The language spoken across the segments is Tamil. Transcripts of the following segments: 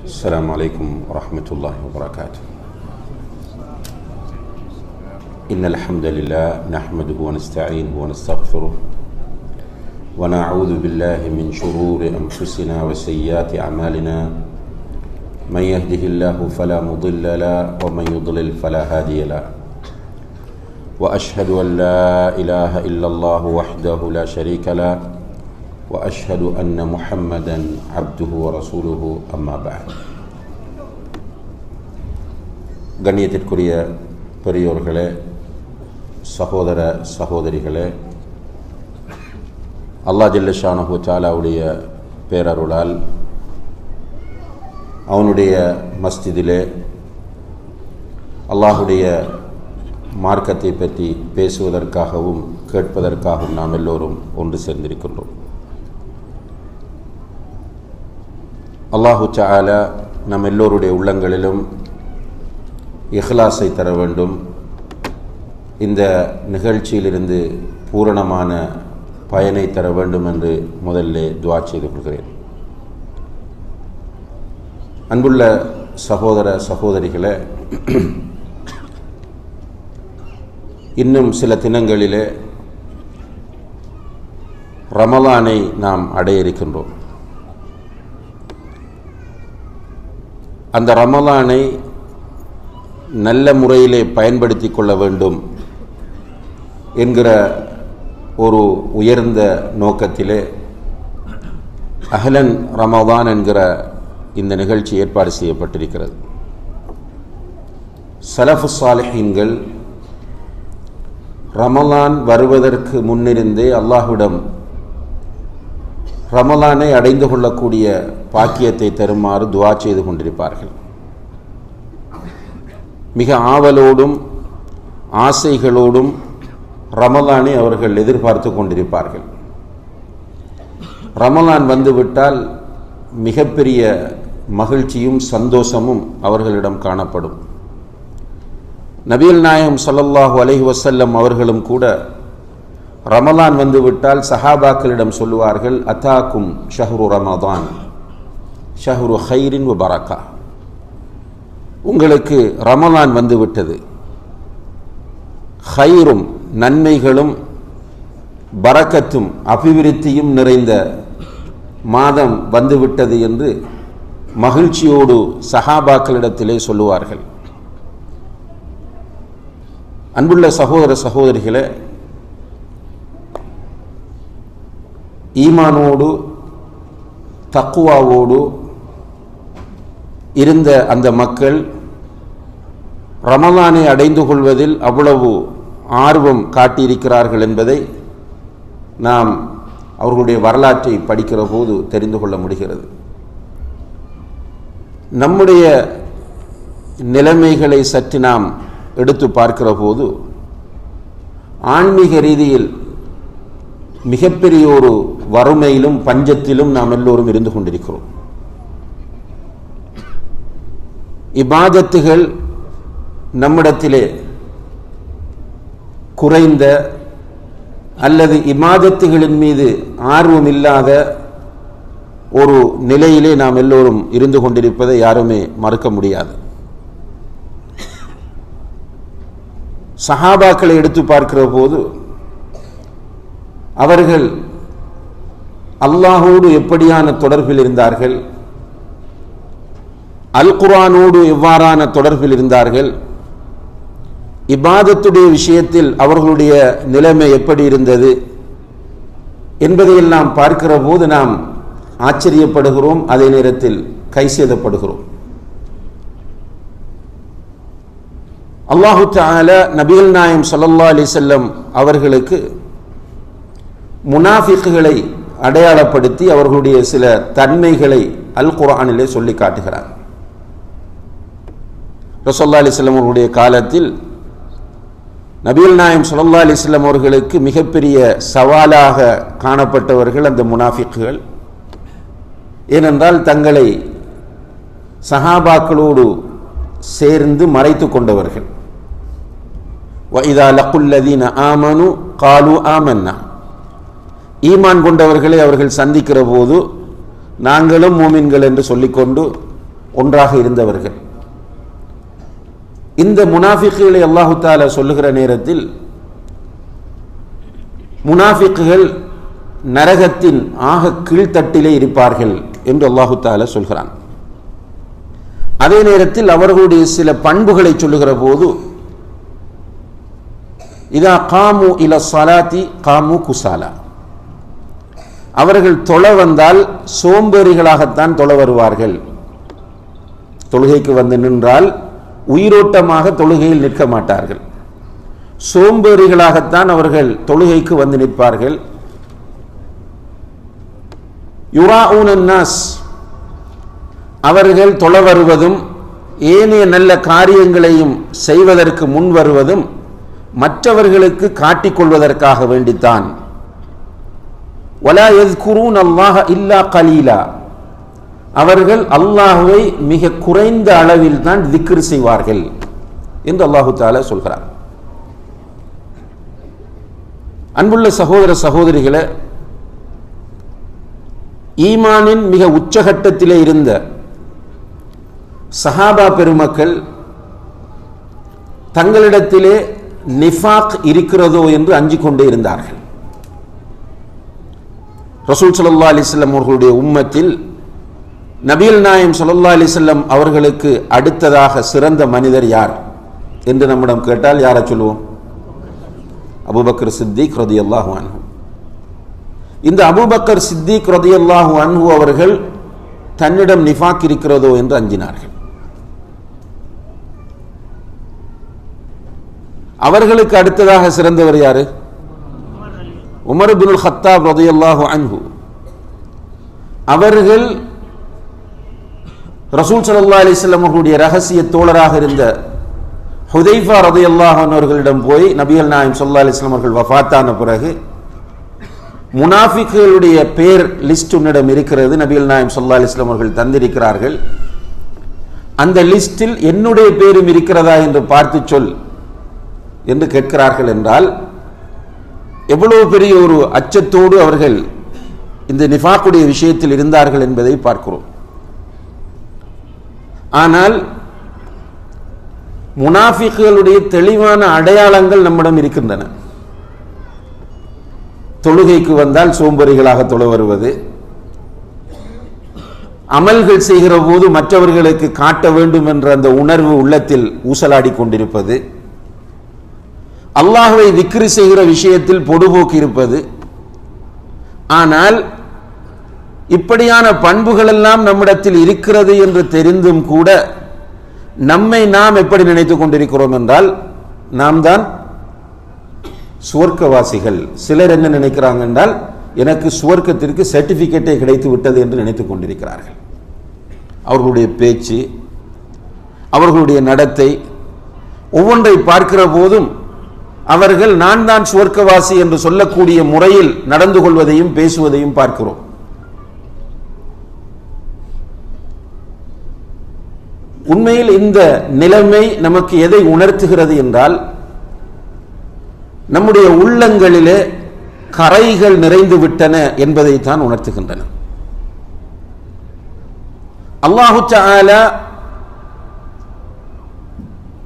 السلام عليكم ورحمة الله وبركاته. إن الحمد لله نحمده ونستعينه ونستغفره ونعوذ بالله من شرور أنفسنا وسيئات أعمالنا. من يهده الله فلا مضل له ومن يضلل فلا هادي له. وأشهد أن لا إله إلا الله وحده لا شريك له وأشهد أن محمدا عبده ورسوله أما بعد. கண்ணியத்திற்குரிய பெரியோர்களே, சகோதர சகோதரிகளே, அல்லாஹ் ஜல்ல ஷானஹு தஆலாவுடைய பேரருளால் அவனுடைய மஸ்ஜிதிலே அல்லாஹுடைய மார்க்கத்தை பற்றி பேசுவதற்காகவும் கேட்பதற்காகவும் நாம் எல்லோரும் ஒன்று சேர்ந்திருக்கின்றோம். அல்லாஹு தஆலா நம் எல்லோருடைய உள்ளங்களிலும் இஹ்லாஸை தர வேண்டும். இந்த நிகழ்ச்சியிலிருந்து பூரணமான பயனை தர வேண்டும் என்று முதல்ல துஆ செய்து கொள்கிறேன். அன்புள்ள சகோதர சகோதரிகளே, இன்னும் சில தினங்களிலே ரமலானை நாம் அடைய இருக்கின்றோம். அந்த ரமலானை நல்ல முறையிலே பயன்படுத்தி கொள்ள வேண்டும் என்கிற ஒரு உயர்ந்த நோக்கத்திலே அஹ்லன் ரமலான் என்கிற இந்த நிகழ்ச்சி ஏற்பாடு செய்யப்பட்டிருக்கிறது. ஸலஃபு ஸாலிஹீன்கள் ரமலான் வருவதற்கு முன்னிருந்தே அல்லாஹ்விடம் ரமலானை அடைந்து கொள்ளக்கூடிய பாக்கியத்தை தருமாறு துஆ செய்து கொண்டிருப்பார்கள். மிக ஆவலோடும் ஆசைகளோடும் ரமலானை அவர்கள் எதிர்பார்த்து கொண்டிருப்பார்கள். ரமலான் வந்துவிட்டால் மிகப்பெரிய மகிழ்ச்சியும் சந்தோஷமும் அவர்களிடம் காணப்படும். நபிகள் நாயகம் ஸல்லல்லாஹு அலைஹி வஸல்லம் அவர்களும் கூட ரமலான் வந்துவிட்டால் சஹாபாக்களிடம் சொல்லுவார்கள், அத்தாக்கும் ஷஹ்ரு ரமதான் ஷஹ்ரு ஹைரின் வ பரக்கா. உங்களுக்கு ரமலான் வந்துவிட்டது, ஹைரும் நன்மைகளும் பரக்கத்தும் அபிவிருத்தியும் நிறைந்த மாதம் வந்துவிட்டது என்று மகிழ்ச்சியோடு சஹாபாக்களிடத்திலே சொல்லுவார்கள். அன்புள்ள சகோதர சகோதரிகளே, ஈமானோடு தக்குவாவோடு இருந்த அந்த மக்கள் ரமலானை அடைந்து கொள்வதில் அவ்வளவு ஆர்வம் காட்டியிருக்கிறார்கள் என்பதை நாம் அவர்களுடைய வரலாற்றை படிக்கிற போது தெரிந்து கொள்ள முடிகிறது. நம்முடைய நிலைமைகளை சற்று நாம் எடுத்து பார்க்கிற போது ஆன்மீக ரீதியில் மிகப்பெரிய ஒரு வறுமையிலும் பஞ்சத்திலும் நாம் எல்லோரும் இருந்து கொண்டிருக்கிறோம். இபாதத்துகள் நம்மிடத்திலே குறைந்த அல்லது இபாதத்துகளின் மீது ஆர்வம் இல்லாத ஒரு நிலையிலே நாம் எல்லோரும் இருந்து கொண்டிருப்பதை யாருமே மறுக்க முடியாது. சஹாபாக்களை எடுத்து பார்க்கிற போது அவர்கள் அல்லாஹோடு எப்படியான தொடர்பில் இருந்தார்கள், அல் குர்ஆனோடு எவ்வாறான தொடர்பில் இருந்தார்கள், இபாதத்துடைய விஷயத்தில் அவர்களுடைய நிலைமை எப்படி இருந்தது என்பதையெல்லாம் பார்க்கிற போது நாம் ஆச்சரியப்படுகிறோம், அதே நேரத்தில் கைசேதப்படுகிறோம். அல்லாஹு தஆலா நபிகள் நாயகம் ஸல்லல்லாஹு அலைஹி வஸல்லம் அவர்களுக்கு முனாஃபிக்குகளை அடையாளப்படுத்தி அவர்களுடைய சில தன்மைகளை அல் குர்ஆனிலே சொல்லி காட்டுகிறார். ரசூலுல்லாஹி அலைஹி வஸல்லம் அவர்களுடைய காலத்தில் நபிகள் நாயகம் ஸல்லல்லாஹு அலைஹி வஸல்லம் அவர்களுக்கு மிகப்பெரிய சவாலாக காணப்பட்டவர்கள் அந்த முனாஃபிக்குகள். ஏனென்றால் தங்களை சஹாபாக்களோடு சேர்ந்து மறைத்து கொண்டவர்கள். وَإِذَا لَقُوا الَّذِينَ آمَنُوا قَالُوا آمَنَّا. ஈமான் கொண்டவர்களை அவர்கள் சந்திக்கிற போது நாங்களும் மூமின்கள் என்று சொல்லிக்கொண்டு ஒன்றாக இருந்தவர்கள். இந்த முனாஃபிக்குகளை அல்லாஹு தஆலா சொல்லுகிற நேரத்தில் முனாஃபிக்குகள் நரகத்தின் ஆக கீழ்த்தட்டிலே இருப்பார்கள் என்று அல்லாஹு தஆலா சொல்கிறான். அதே நேரத்தில் அவர்களுடைய சில பண்புகளை சொல்லுகிற போது இதா காமு இல ஸலாத்தி காமு குசாலா, அவர்கள் தொழ வந்தால் சோம்பேறிகளாகத்தான் தொழ வருவார்கள். தொழுகைக்கு வந்து நின்றால் உயிரோட்டமாக தொழுகையில் நிற்க மாட்டார்கள், சோம்பேறிகளாகத்தான் அவர்கள் தொழுகைக்கு வந்து நிற்பார்கள். யுராஊன நாஸ், அவர்கள் தொழ வருவதும் ஏனைய நல்ல காரியங்களையும் செய்வதற்கு முன் வருவதும் மற்றவர்களுக்கு காட்டிக்கொள்வதற்காக வேண்டித்தான். வலா யஸ்குரூன அல்லாஹ இல்லா கலீலா, அவர்கள் அல்லாஹ்வை மிக குறைந்த அளவில் தான் திக்ர் செய்வார்கள் என்று அல்லாஹு தஆலா சொல்கிறார். அன்புள்ள சகோதர சகோதரிகளே, ஈமானின் மிக உச்சகட்டத்திலே இருந்த சஹாபா பெருமக்கள் தங்களிடத்திலே நிஃபாக் இருக்கிறதோ என்று அஞ்சிக் கொண்டே இருந்தார்கள். ரசூல் ஸல்லல்லாஹு அலைஹி வஸல்லம் அவர்களுடைய உம்மத்தில் நபிகள் நாயகம் ஸல்லல்லாஹு அலைஹி வஸல்லம் அவர்களுக்கு அடுத்ததாக சிறந்த மனிதர் யார் என்று நம்மிடம் கேட்டால் யாரை சொல்லுவோம்? அபூபக்கர் சித்திக் ரலியல்லாஹு அன்ஹு. இந்த அபூபக்கர் சித்திக் ரலியல்லாஹு அன்ஹு அவர்கள் தன்னிடம் நிஃபாக் இருக்கிறதோ என்று அஞ்சினார்கள். அவர்களுக்கு அடுத்ததாக சிறந்தவர் யாரு? உமர் இப்னுல் கத்தாப் ரலியல்லாஹு அன்ஹு. அவர்கள் ரசூல் ஸல்லல்லாஹு அலைஹி வஸல்லம் அவர்களுடைய ரகசிய தோழராக இருந்த ஹுதைஃபா ரலியல்லாஹு அன்ஹு அவர்களிடம் போய் நபிகள் நாயகம் ஸல்லல்லாஹு அலைஹி வஸல்லம் அவர்கள் வஃபாத்தான பிறகு முனாஃபிக்குகளுடைய பேர் லிஸ்ட் உன்னிடம் இருக்கிறது, நபிகள் நாயகம் ஸல்லல்லாஹு அலைஹி வஸல்லம் அவர்கள் தந்திருக்கிறார்கள், அந்த லிஸ்டில் என்னுடைய பேரும் இருக்கிறதா என்று பார்த்து சொல் என்று கேட்கிறார்கள். என்றால் எவ்வளவு பெரிய ஒரு அச்சத்தோடு அவர்கள் இந்த நிஃபாக்குடைய விஷயத்தில் இருந்தார்கள் என்பதை பார்க்கிறோம். ஆனால் முனாஃபிக்குகளுடைய தெளிவான அடையாளங்கள் நம்மிடம் இருக்கின்றன. தொழுகைக்கு வந்தால் சோம்பேறிகளாக தொழ வருவது, அமல்கள் செய்கிற போது மற்றவர்களுக்கு காட்ட வேண்டும் என்ற அந்த உணர்வு உள்ளத்தில் ஊசலாடி கொண்டிருப்பது, அல்லாஹ்வை திக்ர் செய்கிற விஷயத்தில் பொடுபோக்கு இருப்பது. ஆனால் இப்படியான பண்புகள் எல்லாம் நம்மிடத்தில் இருக்கிறது என்று தெரிந்தும் கூட நம்மை நாம் எப்படி நினைத்துக் கொண்டிருக்கிறோம் என்றால் நாம் தான் சுவர்க்கவாசிகள். சிலர் என்ன நினைக்கிறாங்க என்றால் எனக்கு சுவர்க்கத்திற்கு சர்டிபிகேட்டே கிடைத்து விட்டது என்று நினைத்துக் கொண்டிருக்கிறார்கள். அவர்களுடைய பேச்சு, அவர்களுடைய நடத்தை ஒவ்வொன்றை பார்க்கிற போதும் அவர்கள் நான் தான் சுவர்க்கவாசி என்று சொல்லக்கூடிய முறையில் நடந்து கொள்வதையும் பேசுவதையும் பார்க்கிறோம். உண்மையில் இந்த நிலைமை நமக்கு எதை உணர்த்துகிறது என்றால் நம்முடைய உள்ளங்களிலே கரைகள் நிறைந்து விட்டன என்பதைத்தான் உணர்த்துகின்றன. அல்லாஹு தஆலா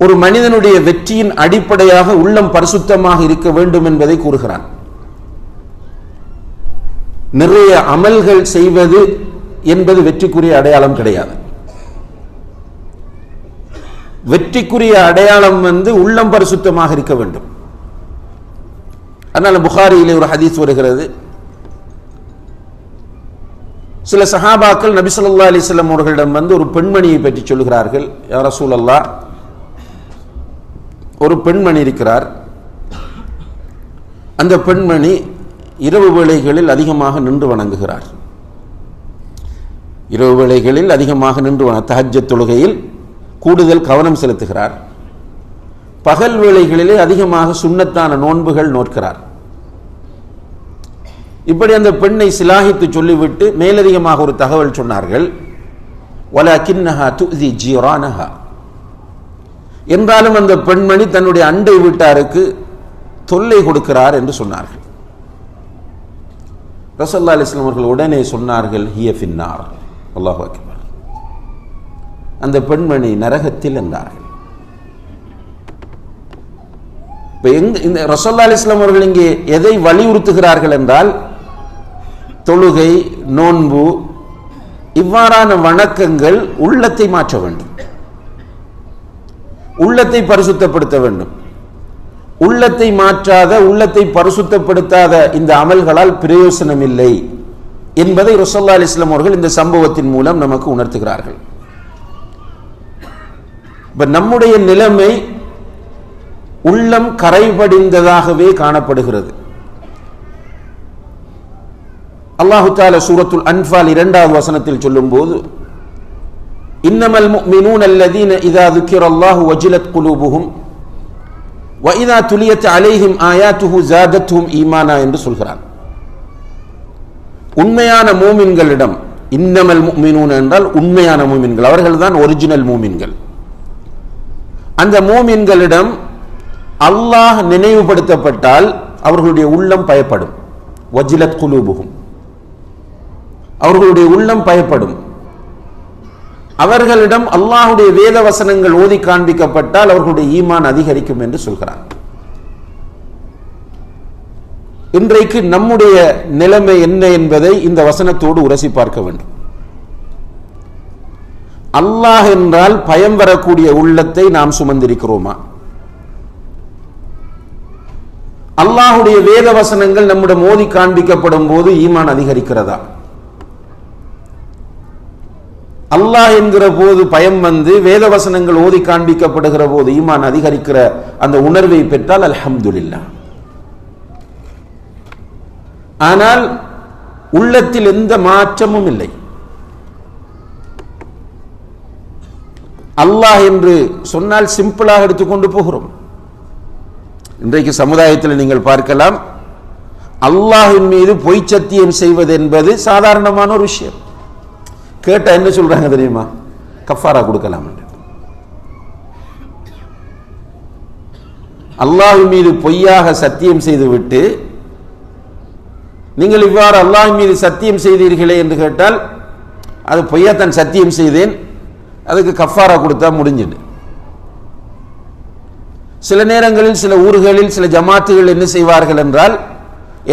ஒரு மனிதனுடைய வெற்றியின் அடிப்படையாக உள்ளம் பரிசுத்தமாக இருக்க வேண்டும் என்பதை கூறுகிறான். நிறைய அமல்கள் செய்வது என்பது வெற்றிக்குரிய அடையாளம் கிடையாது. வெற்றிக்குரிய அடையாளம் உள்ளம் பரிசுத்தமாக இருக்க வேண்டும். அதனால புகாரியிலே ஒரு ஹதீஸ் வருகிறது. சில சஹாபாக்கள் நபி ஸல்லல்லாஹு அலைஹி வஸல்லம் அவர்களிடம் ஒரு பெண்மணியை பற்றி சொல்கிறார்கள். யா ரசூலல்லாஹ், ஒரு பெண்மணி இருக்கிறார், அந்த பெண்மணி இரவு வேளைகளில் அதிகமாக நின்று வணங்குகிறார். இரவு வேளைகளில் அதிகமாக நின்று தஹஜ்ஜத் தொழுகையில் கூடுதல் கவனம் செலுத்துகிறார். பகல் வேளைகளிலே அதிகமாக சுன்னத்தான நோன்புகள் நோக்கிறார். இப்படி அந்த பெண்ணை சிலாகித்து சொல்லிவிட்டு மேலதிகமாக ஒரு தகவல் சொன்னார்கள். வலக்கின்னஹா துஸி ஜீரானஹா, என்றாலும் அந்த பெண்மணி தன்னுடைய அண்டை வீட்டாருக்கு தொல்லை கொடுக்கிறார் என்று சொன்னார்கள். ரசூலுல்லாஹி அலைஹி வஸல்லம் அவர்கள் உடனே சொன்னார்கள், ஹிய ஃபின்னார். அல்லாஹு அக்பர். அந்த பெண்மணி நரகத்தில் என்றார்கள். இந்த ரசூலுல்லாஹி அலைஹி வஸல்லம் அவர்கள் இங்கே எதை வலியுறுத்துகிறார்கள் என்றால், தொழுகை, நோன்பு, இவ்வாறான வணக்கங்கள் உள்ளத்தை மாற்ற வேண்டும், உள்ளத்தை பரிசுத்தப்படுத்த வேண்டும். உள்ளத்தை மாற்றாத, உள்ளத்தை பரிசுத்தப்படுத்தாத இந்த அமல்களால் பிரயோசனம் இல்லை என்பதை ரசூலுல்லாஹி அலைஹி வஸல்லம் அவர்கள் இந்த சம்பவத்தின் மூலம் நமக்கு உணர்த்துகிறார்கள். நம்முடைய நிலைமை உள்ளம் கரைபடிந்ததாகவே காணப்படுகிறது. அல்லாஹு தஆலா சூரத்துல் அன்ஃபால் 2வது வசனத்தில் சொல்லும்போது, இன்னமல் முஃமினூன அல்லதீன இதா ذுக்கிரல்லாஹு வஜிலத் குலூபுஹும் வ இதா துலியத் அலைஹிம் ஆயாத்துஹு ஸாதத்துஹும் ஈமானா என்று சொல்கிறான். உண்மையான மூமின்களிடம், இன்னமல் முஃமினூன என்றால் உண்மையான மூமின்கள், அவர்கள்தான் ஒரிஜினல் மூமின்கள். அந்த மூமின்களிடம் அல்லாஹ் நினைவுபடுத்தப்பட்டால் அவர்களுடைய உள்ளம் பயப்படும். வஜிலத் குலூபுஹும், அவர்களுடைய உள்ளம் பயப்படும். அவர்களிடம் அல்லாஹ்வுடைய வேத வசனங்கள் ஓதி காண்பிக்கப்பட்டால் அவர்களுடைய ஈமான் அதிகரிக்கும் என்று சொல்கிறார். இன்றைக்கு நம்முடைய நிலைமை என்ன என்பதை இந்த வசனத்தோடு உரசி பார்க்க வேண்டும். அல்லாஹ் என்றால் பயம் வரக்கூடிய உள்ளத்தை நாம் சுமந்திருக்கிறோமா? அல்லாஹ்வுடைய வேத வசனங்கள் நம்மிடம் ஓதி காண்பிக்கப்படும் போது ஈமான் அதிகரிக்கிறதா? அல்லாஹ் என்கிற போது பயம் வந்து வேத வசனங்கள் ஓதி காண்பிக்கப்படுகிற போது ஈமான் அதிகரிக்கிற அந்த உணர்வை பெற்றால் அல்ஹம்துலில்லாஹ். ஆனால் உள்ளத்தில் எந்த மாற்றமும் இல்லை. அல்லாஹ் என்று சொன்னால் சிம்பிளாக எடுத்துக்கொண்டு போகிறோம். இன்றைக்கு சமுதாயத்தில் நீங்கள் பார்க்கலாம், அல்லாஹ்வின் மீது பொய் சத்தியம் செய்வது என்பது சாதாரணமான ஒரு விஷயம். கேட்டா என்ன சொல்றாங்க தெரியுமா? கஃபாரா கொடுக்கலாம். அல்லாஹ்வின் மீது பொய்யாக சத்தியம் செய்துவிட்டு நீங்கள் இவ்வாறு அல்லாஹ்வின் மீது சத்தியம் செய்தீர்களே என்று கேட்டால், அது பொய்யாத்தான் சத்தியம் செய்தேன், அதுக்கு கஃபாரா கொடுத்தா முடிஞ்சிடு. சில நேரங்களில் சில ஊர்களில் சில ஜமாத்துகள் என்ன செய்வார்கள் என்றால்,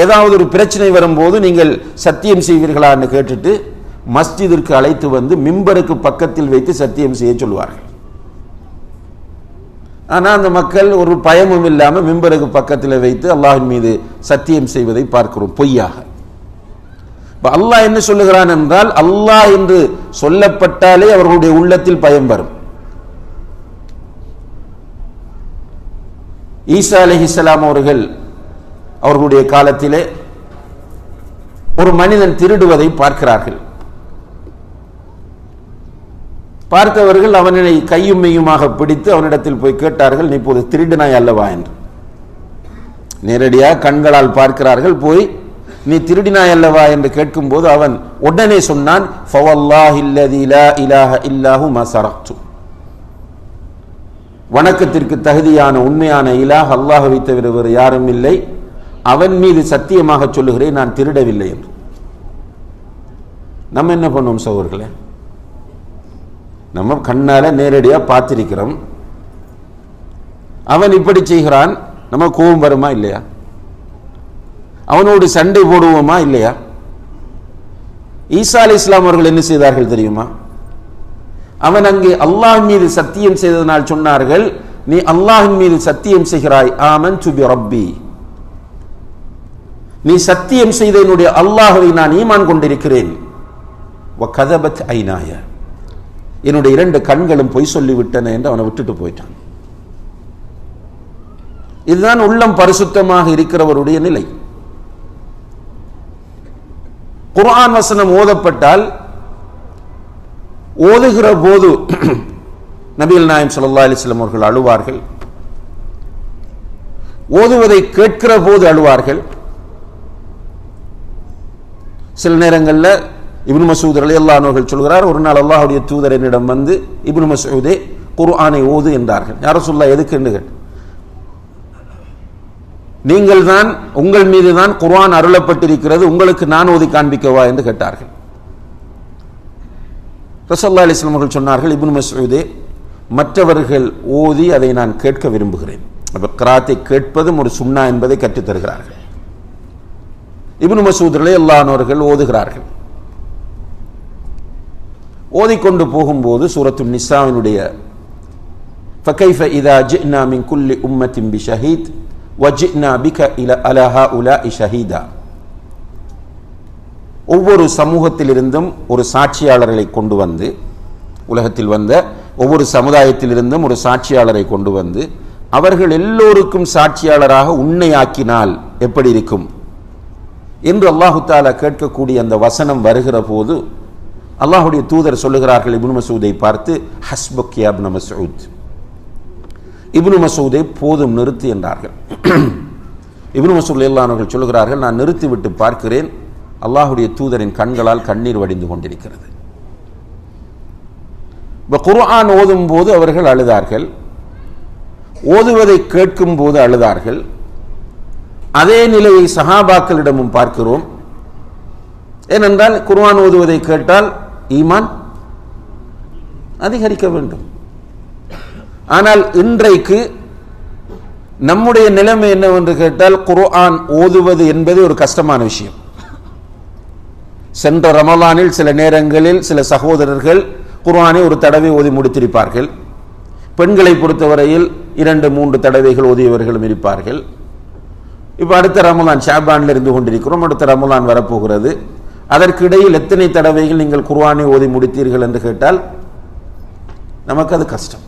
ஏதாவது ஒரு பிரச்சனை வரும்போது நீங்கள் சத்தியம் செய்வீர்களா என்று கேட்டுட்டு மஸ்ஜிதிற்கு அழைத்து வந்து மிம்பருக்கு பக்கத்தில் வைத்து சத்தியம் செய்ய சொல்வார்கள். ஆனால் அந்த மக்கள் ஒரு பயமும் இல்லாமல் மிம்பருக்கு பக்கத்தில் வைத்து அல்லாஹ்வின் மீது சத்தியம் செய்வதை பார்க்கிறோம், பொய்யாக. அல்லாஹ் என்ன சொல்லுகிறான் என்றால், அல்லாஹ் என்று சொல்லப்பட்டாலே அவர்களுடைய உள்ளத்தில் பயம் வரும். ஈசா அலைஹிஸ்ஸலாம் அவர்களுடைய காலத்திலே ஒரு மனிதன் திருடுவதை பார்க்கிறார்கள். பார்த்தவர்கள் அவனை கையும் மெய்யுமாக பிடித்து அவனிடத்தில் போய் கேட்டார்கள், நீ இப்போது திருடினாய் அல்லவா என்று. நேரடியாக கண்களால் பார்க்கிறார்கள். போய் நீ திருடினாய் அல்லவா என்று கேட்கும் போது அவன் உடனே சொன்னான், ஃபவல்லாஹில்லதி லா இலாஹ இல்லாஹு மா ஸரக்து, வணக்கத்திற்கு தகுதியான உண்மையான இலாஹ் அல்லாஹ்வை தவிர வேறு யாரும் இல்லை, அவன் மீது சத்தியமாக சொல்லுகிறேன் நான் திருடவில்லை என்று. நம்ம என்ன பண்ணுவோம் சகோதரர்களே? நம்ம கண்ணால நேரடியாக பார்த்திருக்கிறோம், அவன் இப்படி செய்கிறான், நம்ம கோபம் வருமா இல்லையா? அவனோடு சண்டை போடுவோமா இல்லையா? ஈசா அலைஹிஸ்ஸலாம் அவர்கள் என்ன செய்தார்கள் தெரியுமா? அவன் அங்கே அல்லாஹ் மீது சத்தியம் செய்ததனால் சொன்னார்கள், நீ அல்லாஹின் மீது சத்தியம் செய்கிறாய், ஆமன்து பி ரப்பி, நீ சத்தியம் செய்த என்னுடைய அல்லாஹ்வை நான் ஈமான் கொண்டிருக்கிறேன், வ கதபத் ஐனாய, என்னுடைய 2 கண்களும் பொய் சொல்லிவிட்டன என்று அவனை விட்டுட்டு போயிட்டான். இதுதான் உள்ளம் பரிசுத்தமாக இருக்கிறவருடைய நிலை. குர்ஆன் வசனம் ஓதப்பட்டால் ஓதுகிற போது நபிகள் நாயகம் ஸல்லல்லாஹு அலைஹி வஸல்லம் அவர்கள் அழுவார்கள், ஓதுவதை கேட்கிற போது அழுவார்கள். சில நேரங்களில் இப்னு மஸ்ஊத் ரலியல்லாஹு அன்ஹு அவர்கள் சொல்கிறார், ஒரு நாள் அல்லாஹ்வுடைய தூதர் என்னிடம் வந்து, இப்னு மஸ்ஊதே குர்ஆனை ஓது என்றார்கள். யா ரசூலல்லாஹ் எதுக்கு என்று கேட்டார். நீங்கள் தான், உங்கள் மீது தான் குர்ஆன் அருளப்பட்டிருக்கிறது, உங்களுக்கு நான் ஓதி காண்பிக்கவா என்று கேட்டார்கள். ரசூலுல்லாஹி அலைஹி வஸல்லம் அவர்கள் சொன்னார்கள், இப்னு மஸ்ஊதே, மற்றவர்கள் ஓதி அதை நான் கேட்க விரும்புகிறேன். அப்ப கிராத்தை கேட்பதும் ஒரு சுன்னா என்பதை கற்றுத் தருகிறார்கள். இப்னு மஸ்ஊத் ரலியல்லாஹு அன்ஹு அவர்கள் ஓதுகிறார்கள். ஓதிக்கொண்டு போகும்போது சூரத்துன் நிசாவினுடைய ஃபகைஃப இதா ஜினா மின் குல்லி உம்மத்தின் பிஷஹீத் வஜினா பிக அலா ஹாஉலாஇ ஷஹீதா, ஒவ்வொரு சமூகத்திலிருந்தும் ஒரு சாட்சியாளர்களை கொண்டு வந்து, உலகத்தில் வந்த ஒவ்வொரு சமுதாயத்திலிருந்தும் ஒரு சாட்சியாளரை கொண்டு வந்து அவர்கள் எல்லோருக்கும் சாட்சியாளராக உன்னை ஆக்கினால் எப்படி இருக்கும் என்று அல்லாஹு தஆலா கேட்கக்கூடிய அந்த வசனம் வருகிற போது அல்லாஹுடைய தூதர் சொல்லுகிறார்கள் இப்னு மஸ்ஊதை பார்த்து, ஹஸ்புக் யா இப்னு மஸ்ஊத், இப்னு மஸ்ஊதை போதும் நிறுத்து என்றார்கள். இப்னு மஸ்ஊத் ரலியல்லாஹு அன்ஹு சொல்லுகிறார்கள், நான் நிறுத்திவிட்டு பார்க்கிறேன், அல்லாஹுடைய தூதரின் கண்களால் கண்ணீர் வடிந்து கொண்டிருக்கிறது. குர்ஆன் ஓதும் போது அவர்கள் அழுதார்கள், ஓதுவதை கேட்கும் போது அழுதார்கள். அதே நிலையை சஹாபாக்களிடமும் பார்க்கிறோம். ஏனென்றால் குர்ஆன் ஓதுவதை கேட்டால் ஈமான் அதிகரிக்க வேண்டும். ஆனால் இன்றைக்கு நம்முடைய நிலைமை என்னவென்று கேட்டால், குர்ஆன் ஓதுவது என்பது ஒரு கஷ்டமான விஷயம். சென்ற ரமலானில் சில நேரங்களில் சில சகோதரர்கள் குர்ஆனை ஒரு தடவை ஓதி முடித்திருப்பார்கள். பெண்களை பொறுத்தவரையில் 2-3 தடவைகள் ஓதியவர்களும் இருப்பார்கள். இப்போ அடுத்த ரமலான் ஷாபானில் இருந்து கொண்டிருக்கிறோம், அடுத்த ரமலான் வரப்போகிறது. அதற்கிடையில் எத்தனை தடவைகள் நீங்கள் குர்ஆனை ஓதி முடித்தீர்கள் என்று கேட்டால் நமக்கு அது கஷ்டம்.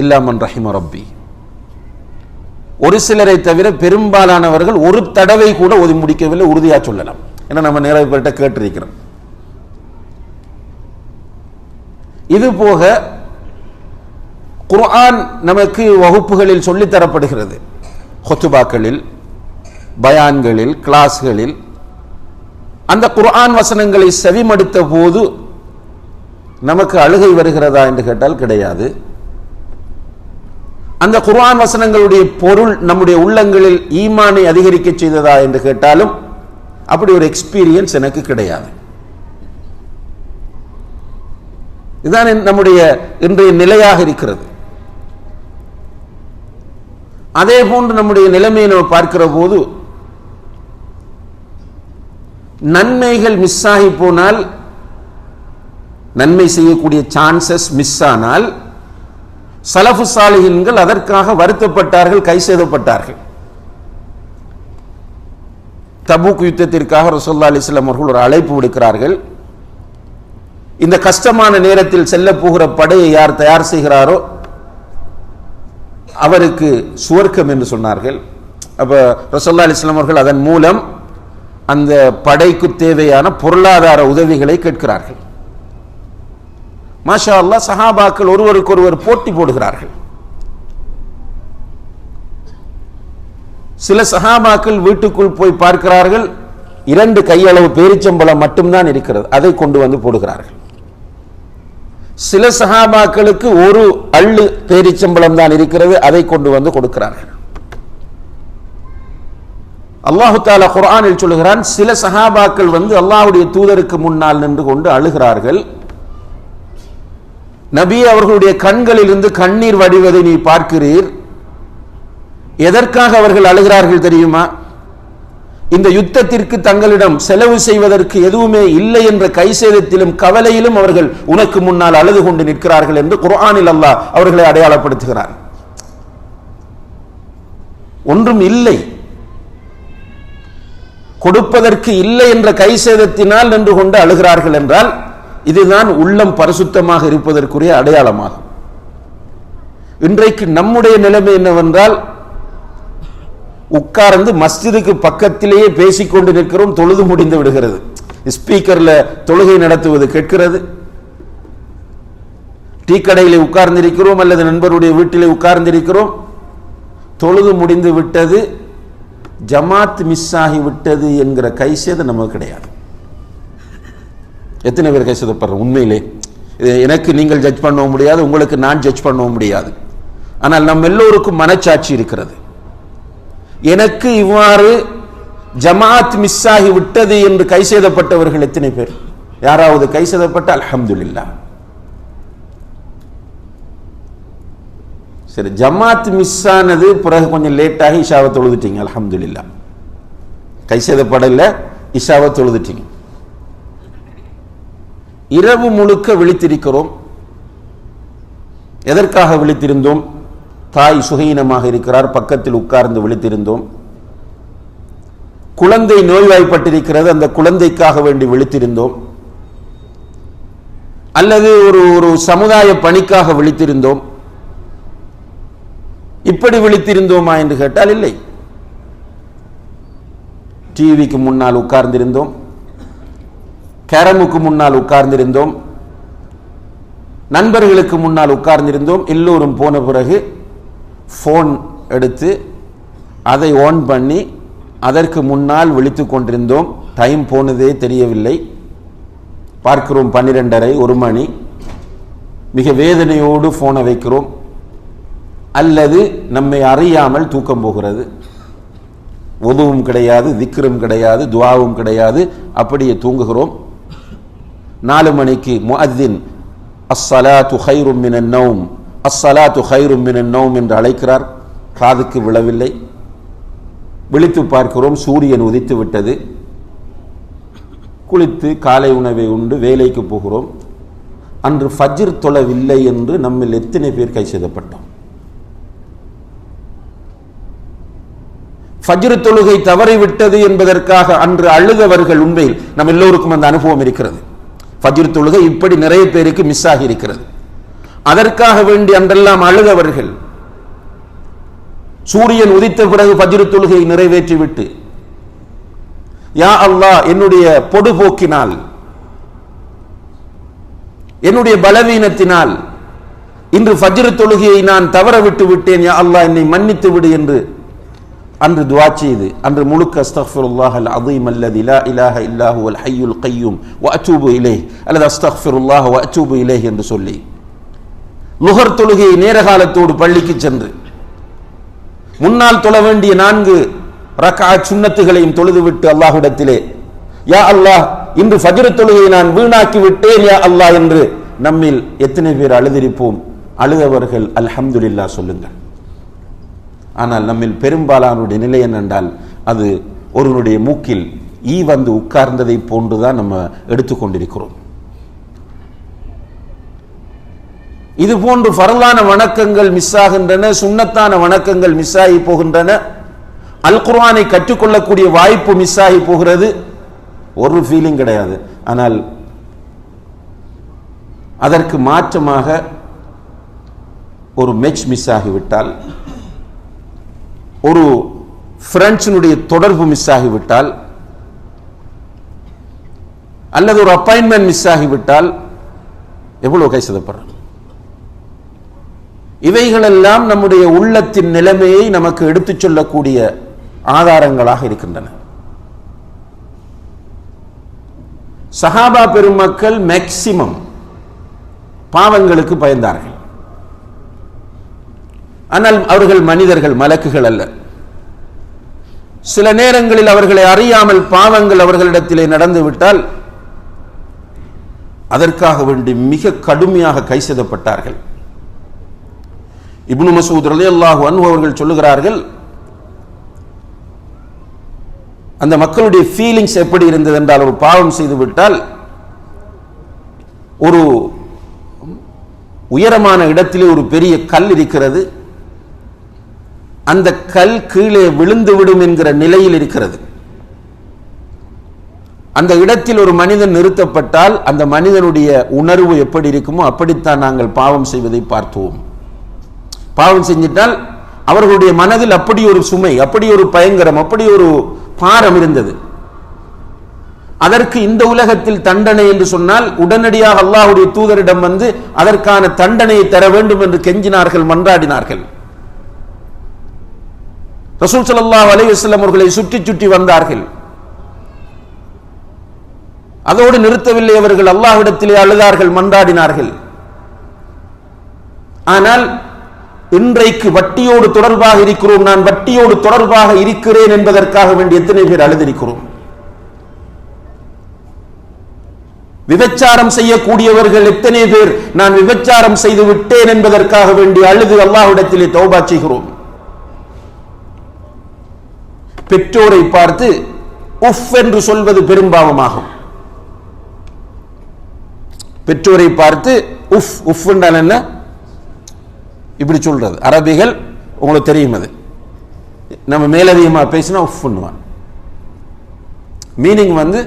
இல்லாமன் ரஹிம ரப்பி, ஒரு சிலரை தவிர பெரும்பாலானவர்கள் ஒரு தடவை கூட ஓதி முடிக்கவில்லை, உறுதியா சொல்லலாம். ஏன்னா நம்ம நிறைய பேர்கிட்ட கேட்டிருக்கிறோம். இது போக குர்ஆன் நமக்கு வகுப்புகளில் சொல்லித்தரப்படுகிறது, ஹுத்துபாக்களில், பயான்களில், கிளாஸ்களில். அந்த குர்ஆன் வசனங்களை செவிமடுத்த போது நமக்கு அழுகை வருகிறதா என்று கேட்டால் கிடையாது. அந்த குர்ஆன் வசனங்களுடைய பொருள் நம்முடைய உள்ளங்களில் ஈமானை அதிகரிக்க செய்ததா என்று கேட்டாலும் அப்படி ஒரு எக்ஸ்பீரியன்ஸ் எனக்கு கிடையாது. இதுதான் நம்முடைய இன்றைய நிலையாக இருக்கிறது. அதே போன்று நம்முடைய நிலைமையை நம்ம பார்க்கிற போது நன்மைகள் மிஸ் ஆகி போனால், நன்மை செய்யக்கூடிய சான்சஸ் மிஸ் ஆனால் சலஃபு சாலிஹீன்கள் அதற்காக வருத்தப்பட்டார்கள், கை செய்தப்பட்டார்கள். தபூக் யுத்தத்திற்காக ரசூலுல்லாஹி அலைஹி வஸல்லம் அவர்கள் ஒரு அழைப்பு விடுக்கிறார்கள். இந்த கஷ்டமான நேரத்தில் செல்ல போகிற படையை யார் தயார் செய்கிறாரோ அவருக்கு சுவர்க்கம் என்று சொன்னார்கள். அப்ப ரசூலுல்லாஹி அலைஹி வஸல்லம் அவர்கள் அதன் மூலம் அந்த படைக்கு தேவையான பொருளாதார உதவிகளை கேட்கிறார்கள். மாஷா அல்லாஹ், சஹாபாக்கள் ஒருவருக்கொருவர் போட்டி போடுகிறார்கள். சில சஹாபாக்கள் வீட்டுக்குள் போய் பார்க்கிறார்கள், 2 கையளவு பேரிச்சம்பழம் மட்டும்தான் இருக்கிறது, அதை கொண்டு வந்து போடுகிறார்கள். சில சஹாபாக்களுக்கு 1 அள்ளு பேரிச்சம்பழம் தான் இருக்கிறது, அதை கொண்டு வந்து கொடுக்கிறார்கள். அல்லாஹு தஆலா குர்ஆனில் சொல்கிறான், சில சஹாபாக்கள் வந்து அல்லாஹ்வுடைய தூதருக்கு முன்னால் நின்று கொண்டு அழுகிறார்கள். நபி அவர்களுடைய கண்களில் இருந்து கண்ணீர் வடிவதை நீ பார்க்கிறீர். எதற்காக அவர்கள் அழுகிறார்கள் தெரியுமா? இந்த யுத்தத்திற்கு தங்களிடம் செலவு செய்வதற்கு எதுவுமே இல்லை என்ற கைசேதத்திலும் கவலையிலும் அவர்கள் உனக்கு முன்னால் அழுது கொண்டு நிற்கிறார்கள் என்று குர்ஆனில் அல்லாஹ் அவர்களை அடையாளப்படுத்துகிறார். ஒன்றும் இல்லை, கொடுப்பதற்கு இல்லை என்ற கைசேதத்தினால் நின்று கொண்டு அழுகிறார்கள் என்றால் இதுதான் உள்ளம் பரிசுத்தமாக இருப்பதற்குரிய அடையாளமாகும். இன்றைக்கு நம்முடைய நிலைமை என்னவென்றால், உட்கார்ந்து மஸ்ஜிதுக்கு பக்கத்திலேயே பேசிக்கொண்டு நிற்கிறோம், தொழுது முடிந்து விடுகிறது. ஸ்பீக்கர்ல தொழுகை நடத்துவது கேட்கிறது. டீ கடையிலே உட்கார்ந்திருக்கிறோம் அல்லது நண்பருடைய வீட்டிலே உட்கார்ந்திருக்கிறோம், தொழுது முடிந்து விட்டது, ஜமாத் மிஸ் ஆகி விட்டது என்கிற கைசேதம் நமக்கு கிடையாது. எத்தனை பேர் கைசேதப்படுறோம்? உண்மையிலே எனக்கு நீங்கள் ஜட்ஜ் பண்ணவும் முடியாது, உங்களுக்கு நான் ஜட்ஜ் பண்ணவும் முடியாது. ஆனால் நம் எல்லோருக்கும் மனச்சாட்சி இருக்கிறது. எனக்கு இவ்வாறு ஜமாத் மிஸ் ஆகி விட்டது என்று கைசேதப்பட்டவர்கள் எத்தனை பேர்? யாராவது கை செய்தப்பட்ட அல்ஹம்துலில்லாஹ். சரி, ஜமாத் மிஸ் ஆனது, பிறகு கொஞ்சம் லேட்டாகி இஷாவை தொழுதுட்டீங்க, அல்ஹம்துலில்லாஹ். கை செய்தப்படல, இஷாவை தொழுதுட்டீங்க. இரவு முழுக்க விழித்திருக்கிறோம். எதற்காக விழித்திருந்தோம்? தாய் சுகீனமாக இருக்கிறார், பக்கத்தில் உட்கார்ந்து விழித்திருந்தோம். குழந்தை நோய்வாய்ப்பட்டிருக்கிறது, அந்த குழந்தைக்காக வேண்டி விழித்திருந்தோம். அல்லது ஒரு சமுதாய பணிக்காக விழித்திருந்தோம். இப்படி விழித்திருந்தோமா என்று கேட்டால் இல்லை. டிவிக்கு முன்னால் உட்கார்ந்திருந்தோம், கேரமுக்கு முன்னால் உட்கார்ந்திருந்தோம், நண்பர்களுக்கு முன்னால் உட்கார்ந்திருந்தோம். எல்லோரும் போன பிறகு போன் எடுத்து அதை ஆன் பண்ணி அதற்கு முன்னால் விழித்துக் கொண்டிருந்தோம். டைம் போனதே தெரியவில்லை. பார்க்கிறோம் 12:30, 1 மணி. மிக வேதனையோடு போனை வைக்கிறோம். அல்லது நம்மை அறியாமல் தூக்கம் போகிறது. உதுவும் கிடையாது, திக்ரும் கிடையாது, துஆவும் கிடையாது, அப்படியே தூங்குகிறோம். 4 மணிக்கு முஅத்தின் அஸ்ஸலாத்து கைரும் மினன் நௌம், அஸ்ஸலாத்து கைரும் மினன் நௌம் என்று அழைக்கிறார். காதுக்கு விழவில்லை. விழித்து பார்க்கிறோம், சூரியன் உதித்து விட்டது. குளித்து காலை உணவை உண்டு வேலைக்கு போகிறோம். அன்று ஃபஜ்ர் தொழவில்லை என்று நம்மில் எத்தனை பேர் கை செய்தப்பட்டோம்? ஃபஜ்ர் தொழுகை தவறிவிட்டது என்பதற்காக அன்று அழுதவர்கள் உண்மையில் நம் எல்லோருக்கும் அந்த அனுபவம் இருக்கிறது. ஃபஜ்ர் தொழுகை இப்படி நிறைய பேருக்கு மிஸ் ஆகி இருக்கிறது. அதற்காக வேண்டி அன்றெல்லாம் அழுதவர்கள் சூரியன் உதித்த பிறகு ஃபஜ்ர் தொழுகையை நிறைவேற்றிவிட்டு, யா அல்லாஹ், என்னுடைய பொடுபோக்கினால், என்னுடைய பலவீனத்தினால் இன்று ஃபஜ்ர் தொழுகையை நான் தவற விட்டு விட்டேன், யா அல்லாஹ் என்னை மன்னித்து விடு என்று அன்று துஆ செய்து, அன்று முழுக்க அஸ்தக்ஃபிருல்லாஹல் அஸீம் அல்லதி லா இலாஹ இல்லா ஹுவல் ஹய்யுல் கய்யூம் வ அத்தூபு இலைஹ் அல்லது அஸ்தக்ஃபிருல்லாஹ வ அத்தூபு இலைஹ் என்று சொல்லி லுஹர் தொழுகையை நேர காலத்தோடு பள்ளிக்கு சென்று முன்னால் தொழ வேண்டிய 4 ரக்அத் சுன்னத்துகளையும் தொழுதுவிட்டு அல்லாஹ்விடத்திலே, யா அல்லாஹ், இன்று ஃபஜ்ர் தொழுகையை நான் வீணாக்கி விட்டேன் யா அல்லாஹ் என்று நம்மில் எத்தனை பேர் அழுதிருப்போம்? அழுதவர்கள் அல்ஹம்துலில்லாஹ் சொல்லுங்கள். ஆனால் நம்மில் பெரும்பாலானுடைய நிலை என்னென்றால், அது ஒருவனுடைய மூக்கில் ஈ வந்து உட்கார்ந்ததை போன்றுதான் நம்ம எடுத்துக்கொண்டிருக்கிறோம். இது போன்று ஃபர்லான வணக்கங்கள் மிஸ் ஆகின்றன, சுன்னத்தான வணக்கங்கள் மிஸ் ஆகி போகின்றன, அல் குர்ஆனை கற்றுக்கொள்ளக்கூடிய வாய்ப்பு மிஸ் ஆகி போகிறது. ஒரு ஃபீலிங் கிடையாது. ஆனால் அதற்கு மாற்றமாக ஒரு மேட்ச் மிஸ் ஆகிவிட்டால், ஒரு ஃப்ரெண்ட்ஸினுடைய தொடர்பு மிஸ் ஆகிவிட்டால், அல்லது ஒரு அப்பாயின்மெண்ட் மிஸ் ஆகிவிட்டால் எவ்வளவு கைசதப்படுறோம். இவைகளெல்லாம் நம்முடைய உள்ளத்தின் நிலைமையை நமக்கு எடுத்துச் சொல்லக்கூடிய ஆதாரங்களாக இருக்கின்றன. சஹாபா பெருமக்கள் மேக்சிமம் பாவங்களுக்கு பயந்தார்கள். ஆனால் அவர்கள் மனிதர்கள், மலக்குகள் அல்ல. சில நேரங்களில் அவர்களை அறியாமல் பாவங்கள் அவர்களிடத்திலே நடந்துவிட்டால் அதற்காக வேண்டி மிக கடுமையாக கைசெதப்பட்டார்கள். இப்னு மஸ்ஊத் ரலியல்லாஹு அன்ஹு அவர்கள் சொல்லுகிறார்கள், அந்த மக்களுடைய ஃபீலிங்ஸ் எப்படி இருந்தது என்றால், ஒரு பாவம் செய்து விட்டால் ஒரு உயரமான இடத்திலே ஒரு பெரிய கல் இருக்கிறது, அந்த கல் கீழே விழுந்து விடும் என்கிற நிலையில் இருக்கிறது. அந்த இடத்தில் ஒரு மனிதன் நிறுத்தப்பட்டால் அந்த மனிதனுடைய உணர்வு எப்படி இருக்குமோ அப்படித்தான் நாங்கள் பாவம் செய்வதை பார்த்தோம். பாவம் செஞ்சிட்டால் அவர்களுடைய மனதில் அப்படி ஒரு சுமை, அப்படி ஒரு பயங்கரம், அப்படி ஒரு பாரம் இருந்தது. அதற்கு இந்த உலகத்தில் தண்டனை என்று சொன்னால் உடனடியாக அல்லாஹ்வுடைய தூதரிடம் வந்து அதற்கான தண்டனையை தர வேண்டும் என்று கெஞ்சினார்கள், மன்றாடினார்கள். ரசூல் ஸல்லல்லாஹு அலைஹி வஸல்லம் அவர்களை சுற்றி சுற்றி வந்தார்கள். அதோடு நிறுத்தவில்லை, அவர்கள் அல்லாஹ்விடத்திலே அழுதார்கள், மன்றாடினார்கள். ஆனால் இன்றைக்கு வட்டியோடு தொடர்பாக இருக்கிறோம், நான் வட்டியோடு தொடர்பாக இருக்கிறேன் என்பதற்காக வேண்டி எத்தனை பேர் அழுதிருக்கிறோம்? விபச்சாரம் செய்யக்கூடியவர்கள் எத்தனை பேர் நான் விபச்சாரம் செய்து விட்டேன் என்பதற்காக வேண்டி அழுது அல்லாஹ்விடத்திலே தௌபா செய்கிறோம். பெற்றோரை பார்த்து உஃப் என்று சொல்வது பெரும்பாவமாகும். பெற்றோரை பார்த்து உஃப் உஃப் என்றால் என்ன? இப்படி சொல்றது அரபிகள் உங்களுக்கு தெரியும். அது நம்ம மேலதிகமாக பேசினா உஃப் பண்ணுவான். மீனிங் வந்து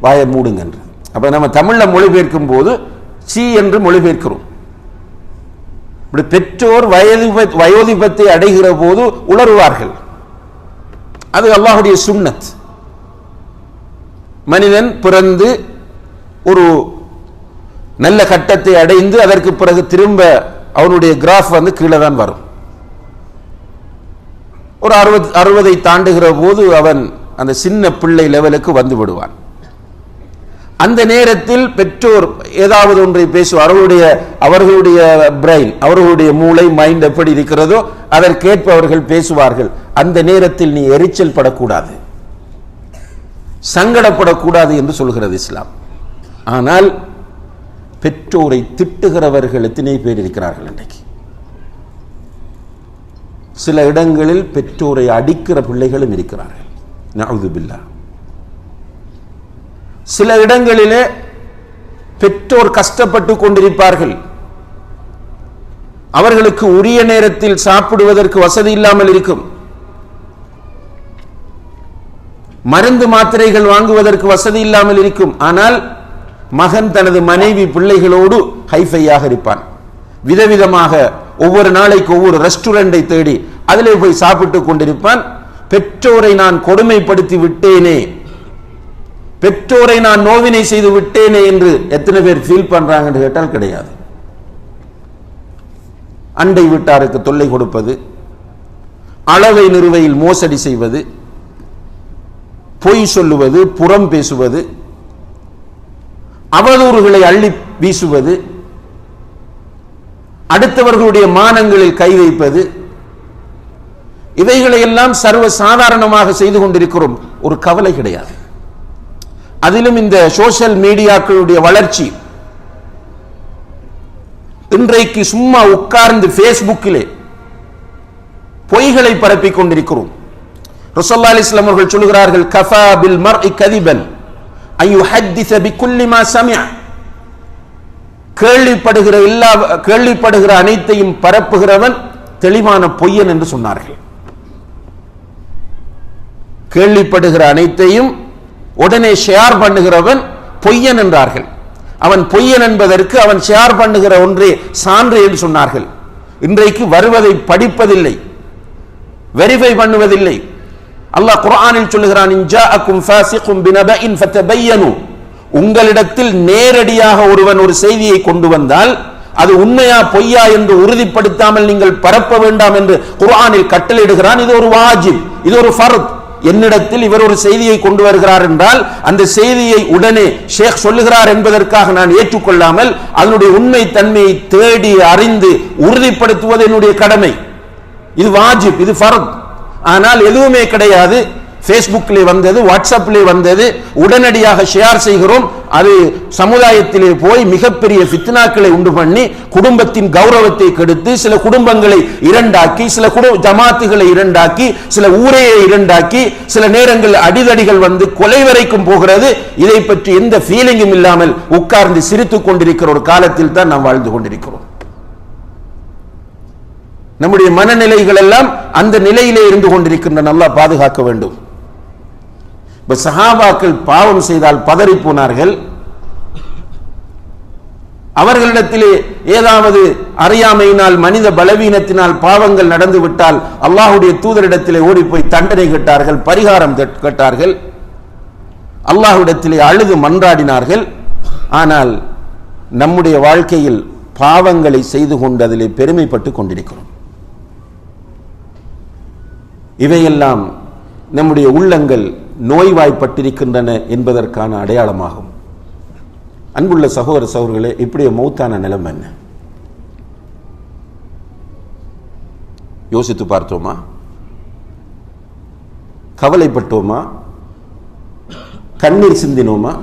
வாயை மூடுங்கன்ற. அப்ப நம்ம தமிழ்ல மொழிபெயர்க்கும் போது சி என்று மொழிபெயர்க்கிறோம். இப்படி பெற்றோர் வயோதிபத்தை அடைகிற போது உளறுவார்கள். அது அல்லாஹ்வுடைய சுன்னத். மனிதன் பிறந்து ஒரு நல்ல கட்டத்தை அடைந்து அதற்கு பிறகு திரும்ப அவனுடைய கிராஃப் வந்து கீழே தான் வரும். ஒரு 60 தாண்டுகிற போது அவன் அந்த சின்ன பிள்ளை லெவலுக்கு வந்து விடுவான். அந்த நேரத்தில் பெற்றோர் ஏதாவது ஒன்றை பேசுவார். அவர்களுடைய பிரெயின், அவர்களுடைய மூளை, மைண்ட் எப்படி இருக்கிறதோ அதற்கேற்ப அவர்கள் பேசுவார்கள். அந்த நேரத்தில் நீ எரிச்சல் படக்கூடாது, சங்கடப்படக்கூடாது என்று சொல்கிறது இஸ்லாம். ஆனால் பெற்றோரை திட்டுகிறவர்கள் எத்தனை பேர் இருக்கிறார்கள் இன்றைக்கு? சில இடங்களில் பெற்றோரை அடிக்கிற பிள்ளைகளும் இருக்கிறார்கள். நஅூது பில்லாஹ். சில இடங்களிலே பெற்றோர் கஷ்டப்பட்டு கொண்டிருப்பார்கள். அவர்களுக்கு உரிய நேரத்தில் சாப்பிடுவதற்கு வசதி இல்லாமல் இருக்கும். மருந்து மாத்திரைகள் வாங்குவதற்கு வசதி இல்லாமல் இருக்கும். ஆனால் மகன் தனது மனைவி பிள்ளைகளோடு ஹைஃபையாக இருப்பான். விதவிதமாக ஒவ்வொரு நாளைக்கு ஒவ்வொரு ரெஸ்டாரண்டை தேடி அதிலே போய் சாப்பிட்டு கொண்டிருப்பான். பெற்றோரை நான் கொடுமைப்படுத்தி விட்டேனே, பெற்றோரை நான் நோவினை செய்து விட்டேனே என்று எத்தனை பேர் ஃபீல் பண்றாங்க என்று கேட்டால் கிடையாது. அண்டை வீட்டாருக்கு தொல்லை கொடுப்பது, அளவை நிறுவையில் மோசடி செய்வது, பொய் சொல்லுவது, புறம் பேசுவது, அவதூறுகளை அள்ளி வீசுவது, அடுத்தவர்களுடைய மானங்களில் கை வைப்பது, இவைகளை எல்லாம் சர்வ சாதாரணமாக செய்து கொண்டிருக்கிறோம். ஒரு கவலை கிடையாது. அதிலும் இந்த சோசியல் மீடியாக்களுடைய வளர்ச்சி, இன்றைக்கு சும்மா உட்கார்ந்து பேஸ்புக்கிலே பொய்களை பரப்பிக் கொண்டிருக்கிறோம். ரசூலுல்லாஹி அலைஹி வஸல்லம் அவர்கள் சொல்கிறார்கள், கஃபா பில் மர்இ கதிபன் அன் யுஹத்திஸ பிகுல்லி மா சமிஅ. கேள்விப்படுகிற அனைத்தையும் பரப்புகிறவன் தெளிவான பொய்யன் என்று சொன்னார்கள். கேள்விப்படுகிற அனைத்தையும் உடனே ஷேர் பண்ணுகிறவன் பொய்யன் என்றார்கள். அவன் பொய்யன் என்பதற்கு அவன் ஷேர் பண்ணுகிற ஒன்றே சான்று என்று சொன்னார்கள். இன்றைக்கு வருவதை படிப்பதில்லை, வெரிஃபை பண்ணுவதில்லை. அல்லாஹ் குர்ஆனில் சொல்லுகிறான், இன் ஜாஅக்கும் ஃபாஸிகுன் பினபஇன் ஃபதபையனு. உங்களிடத்தில் நேரடியாக ஒருவன் ஒரு செய்தியை கொண்டு வந்தால் அது உண்மையா பொய்யா என்று உறுதிப்படுத்தாமல் நீங்கள் பரப்ப வேண்டாம் என்று குர்ஆனில் கட்டளையிடுகிறான். இது ஒரு வாஜிப், இது ஒரு ஃபர்த். என்னிடத்தில் இவர் ஒரு செய்தியை கொண்டு வருகிறார் என்றால் அந்த செய்தியை உடனே ஷேக் சொல்லுகிறார் என்பதற்காக நான் ஏற்றுக்கொள்ளாமல் அதனுடைய உண்மை தன்மையை தேடி அறிந்து உறுதிப்படுத்துவது என்னுடைய கடமை. இது வாஜிப், இது ஃபர்த். ஆனால் எதுவுமே கிடையாது. ஃபேஸ்புக்கிலே வந்தது, வாட்ஸ்அப்பிலே வந்தது, உடனடியாக ஷேர் செய்கிறோம். அது சமுதாயத்திலே போய் மிகப்பெரிய ஃபித்னாக்களை உண்டு பண்ணி குடும்பத்தின் கௌரவத்தை கெடுத்து சில குடும்பங்களை இரண்டாக்கி, சில ஜமாத்துகளை இரண்டாக்கி, சில ஊரையை இரண்டாக்கி, சில நேரங்கள் அடிதடிகள் வந்து கொலை வரைக்கும் போகிறது. இதை பற்றி எந்த ஃபீலிங்கும் இல்லாமல் உட்கார்ந்து சிரித்துக் கொண்டிருக்கிற ஒரு காலத்தில் தான் நாம் வாழ்ந்து கொண்டிருக்கிறோம். நம்முடைய மனநிலைகள் எல்லாம் அந்த நிலையிலே இருந்து கொண்டிருக்கின்றன. அல்லாஹ் பாதுகாக்க வேண்டும். இப்ப சஹாபாக்கள் பாவம் செய்தால் பதறி போனார்கள். அவர்களிடத்திலே ஏதாவது அறியாமையினால், மனித பலவீனத்தினால் பாவங்கள் நடந்து விட்டால் அல்லாஹ்வுடைய தூதரிடத்திலே ஓடி போய் தண்டனை கேட்டார்கள், பரிகாரம் கேட்டார்கள், அல்லாஹ்விடத்திலே அழுது மன்றாடினார்கள். ஆனால் நம்முடைய வாழ்க்கையில் பாவங்களை செய்து கொண்டு அதிலே பெருமைப்பட்டு கொண்டிருக்கிறோம். இவையெல்லாம் நம்முடைய உள்ளங்கள் நோய்வாய்ப்பட்டிருக்கின்றன என்பதற்கான அடையாளமாகும். அன்புள்ள சகோதர சகோதரர்களே, இப்படிய மௌத்தான நிலைமை என்ன? யோசித்து பார்த்தோமா? கவலைப்பட்டோமா? கண்ணீர் சிந்தினோமா?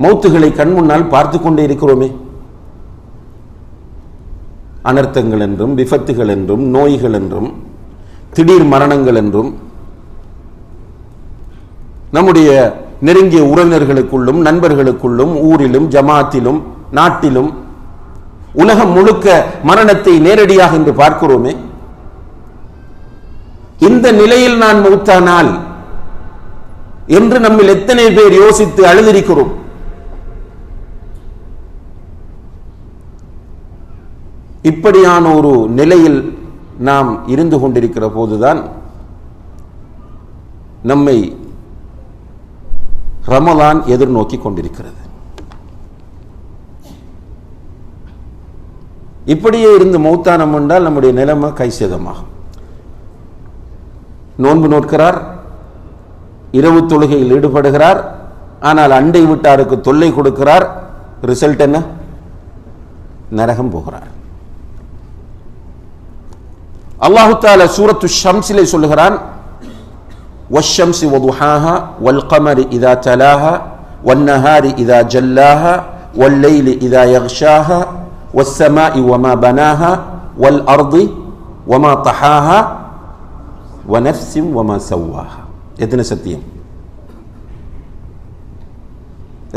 மௌத்துகளை கண் முன்னால் பார்த்து கொண்டே இருக்கிறோமே. அனர்த்தங்கள் என்றும், விபத்துகள் என்றும், நோய்கள் என்றும், திடீர் மரணங்கள் என்றும், நம்முடைய நெருங்கிய உறவினர்களுக்குள்ளும், நண்பர்களுக்குள்ளும், ஊரிலும், ஜமாத்திலும், நாட்டிலும், உலகம் முழுக்க மரணத்தை நேரடியாக என்று பார்க்கிறோமே. இந்த நிலையில் நான் மௌத்தானால் என்று நம்மில் எத்தனை பேர் யோசித்து அழுதிருக்கிறோம்? இப்படியான ஒரு நிலையில் நாம் இருந்து கொண்டிருக்கிற போதுதான் நம்மை ரமலான் எதிர்நோக்கி கொண்டிருக்கிறது. இப்படியே இருந்து மௌத்தானம் என்றால் நம்முடைய நிலைமை கைசேதமாகும். நோன்பு நோக்கிறார், இரவு தொழுகையில் ஈடுபடுகிறார், ஆனால் அண்டை வீட்டாருக்கு தொல்லை கொடுக்கிறார். ரிசல்ட் என்ன? நரகம் போகிறார். அல்லாஹு தஆலா சூரத்து ஷம்ஸிலே சொல்லுகிறான், வஷ்ஷம்ஸி வதுஹாஹா வல்கமரி இதா தலாஹா வன்னஹாரி இதா ஜல்லாஹா வல்லைலி இதா யக்ஷாஹா வஸ்ஸமாஇ வமா பனாஹா வல்அர்தி வமா தஹாஹா வனஃப்ஸின் வமா ஸவ்வாஹா. எத்தனை சத்தியம்?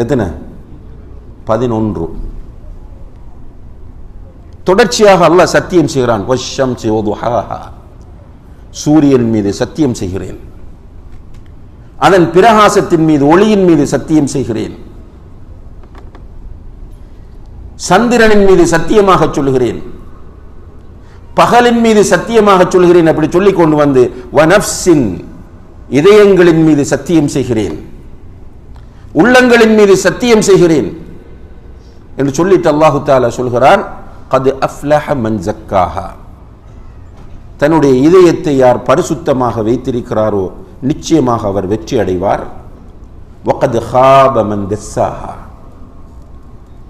எத்தனை? 11. தொடர்ச்சியாக அல்லாஹ் சத்தியம் செய்கிறான். வஷ்ஷம்ஸி வதுஹாஹா, சூரியன் மீது சத்தியம் செய்கிறேன், அதன் பிரகாசத்தின் மீது, ஒளியின் மீது சத்தியம் செய்கிறேன், சந்திரனின் மீது சத்தியமாக சொல்கிறேன், பகலின் மீது சத்தியமாக சொல்கிறேன். அப்படி சொல்லிக் கொண்டு வந்து வனஃப்ஸின், இதயங்களின் மீது சத்தியம் செய்கிறேன், உள்ளங்களின் மீது சத்தியம் செய்கிறேன் என்று சொல்லிட்டு அல்லாஹு தஆலா சொல்கிறான், கத் அஃப்லஹ மன் ஸக்காஹா, தன்னுடைய இதயத்தை யார் பரிசுத்தமாக வைத்திருக்கிறாரோ நிச்சயமாக அவர் வெற்றி அடைவார். வகத் ஹாப மன் தஸ்ஸாஹா,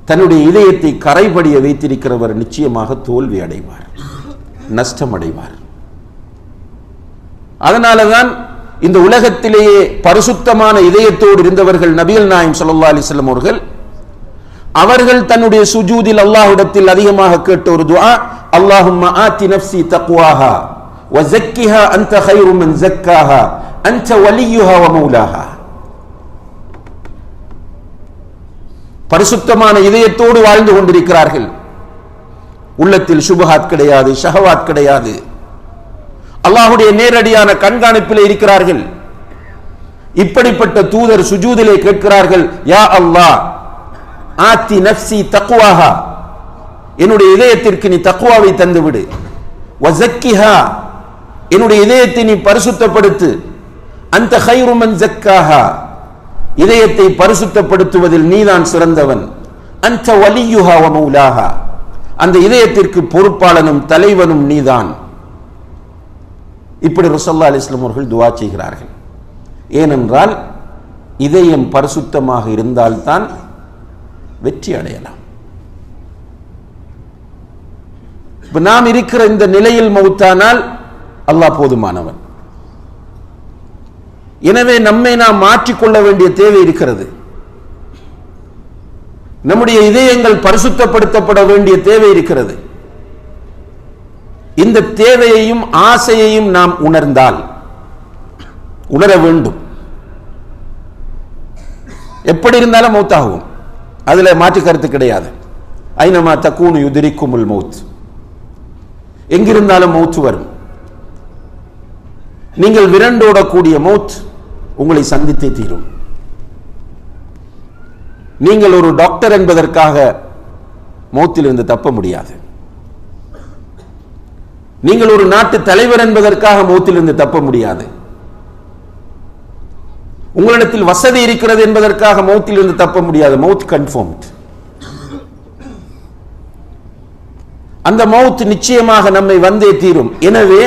தன்னுடைய இதயத்தை கரைபடிய வைத்திருக்கிறவர் நிச்சயமாக தோல்வி அடைவார், நஷ்டம் அடைவார். அதனாலதான் இந்த உலகத்திலேயே பரிசுத்தமான இதயத்தோடு இருந்தவர்கள் நபிகள் நாயகம் ஸல்லல்லாஹு அலைஹி வஸல்லம் அவர்கள் தன்னுடைய சுஜூதில் அல்லாஹ்விடத்தில் அதிகமாக கேட்ட ஒரு துஆ, அல்லாஹும்ம ஆதி நஃப்ஸி தக்வாஹா வ ஸக்கிஹா அன்த கைரு மன் ஸக்காஹா அன்த வலியுஹா வ மௌலாஹா. பரிசுத்தமான இதயத்தோடு வாழ்ந்து கொண்டிருக்கிறார்கள். உள்ளத்தில் சுபஹாத் கிடையாது, ஷஹவாத் கிடையாது. அல்லாஹ்வுடைய நேரடியான கண்காணிப்பில் இருக்கிறார்கள். இப்படிப்பட்ட தூதர் சுஜூதிலே கேட்கிறார்கள், யா அல்லாஹ் ஆத்தி நஃப்ஸி தக்வாஹா, என்னுடைய இதயத்திற்கு நீ தக்வாவை தந்துவிடு, வ ஸக்கிஹா, என்னுடைய இதயத்தை நீ பரிசுத்தப்படுத்து, அன்த கைரு மன் ஸக்காஹா, இதயத்தை பரிசுத்தப்படுத்துவதில் நீதான் சிறந்தவன், அன்த வலியுஹா வ மௌலாஹா, அந்த இதயத்திற்கு பொறுப்பாளனும் தலைவனும் நீதான். இப்படி ரசூலுல்லாஹி அலைஹி வஸல்லம் அவர்கள் துஆ செய்கிறார்கள். ஏனென்றால் இதயம் பரிசுத்தமாக இருந்தால்தான் வெற்றி அடையலாம். இப்ப நாம் இருக்கிற இந்த நிலையில் மௌத்தானால் அல்லாஹ் போதுமானவன். எனவே நம்மை நாம் மாற்றிக்கொள்ள வேண்டிய தேவை இருக்கிறது. நம்முடைய இதயங்கள் பரிசுத்தப்படுத்தப்பட வேண்டிய தேவை இருக்கிறது. இந்த தேவையையும் ஆசையையும் நாம் உணர்ந்தால், உணர வேண்டும், எப்படி இருந்தாலும் மௌத்தாகும், அதுல மாற்று கருத்து கிடையாது. ஐனமா தக்கூனு யுத்ரிக்குமுல் மௌத், எங்கிருந்தாலும் மௌத் வரும். நீங்கள் விரண்டோடக்கூடிய மௌத் உங்களை சந்தித்தே தீரும். நீங்கள் ஒரு டாக்டர் என்பதற்காக மௌத்திலிருந்து தப்ப முடியாது. நீங்கள் ஒரு நாட்டு தலைவர் என்பதற்காக மௌத்திலிருந்து தப்ப முடியாது. உங்களிடத்தில் வசதி இருக்கிறது என்பதற்காக மௌத்திலிருந்து தப்ப முடியாது. மௌத் கன்ஃபர்ம்ட். அந்த மௌத் நிச்சயமாக நம்மை வந்தே தீரும். எனவே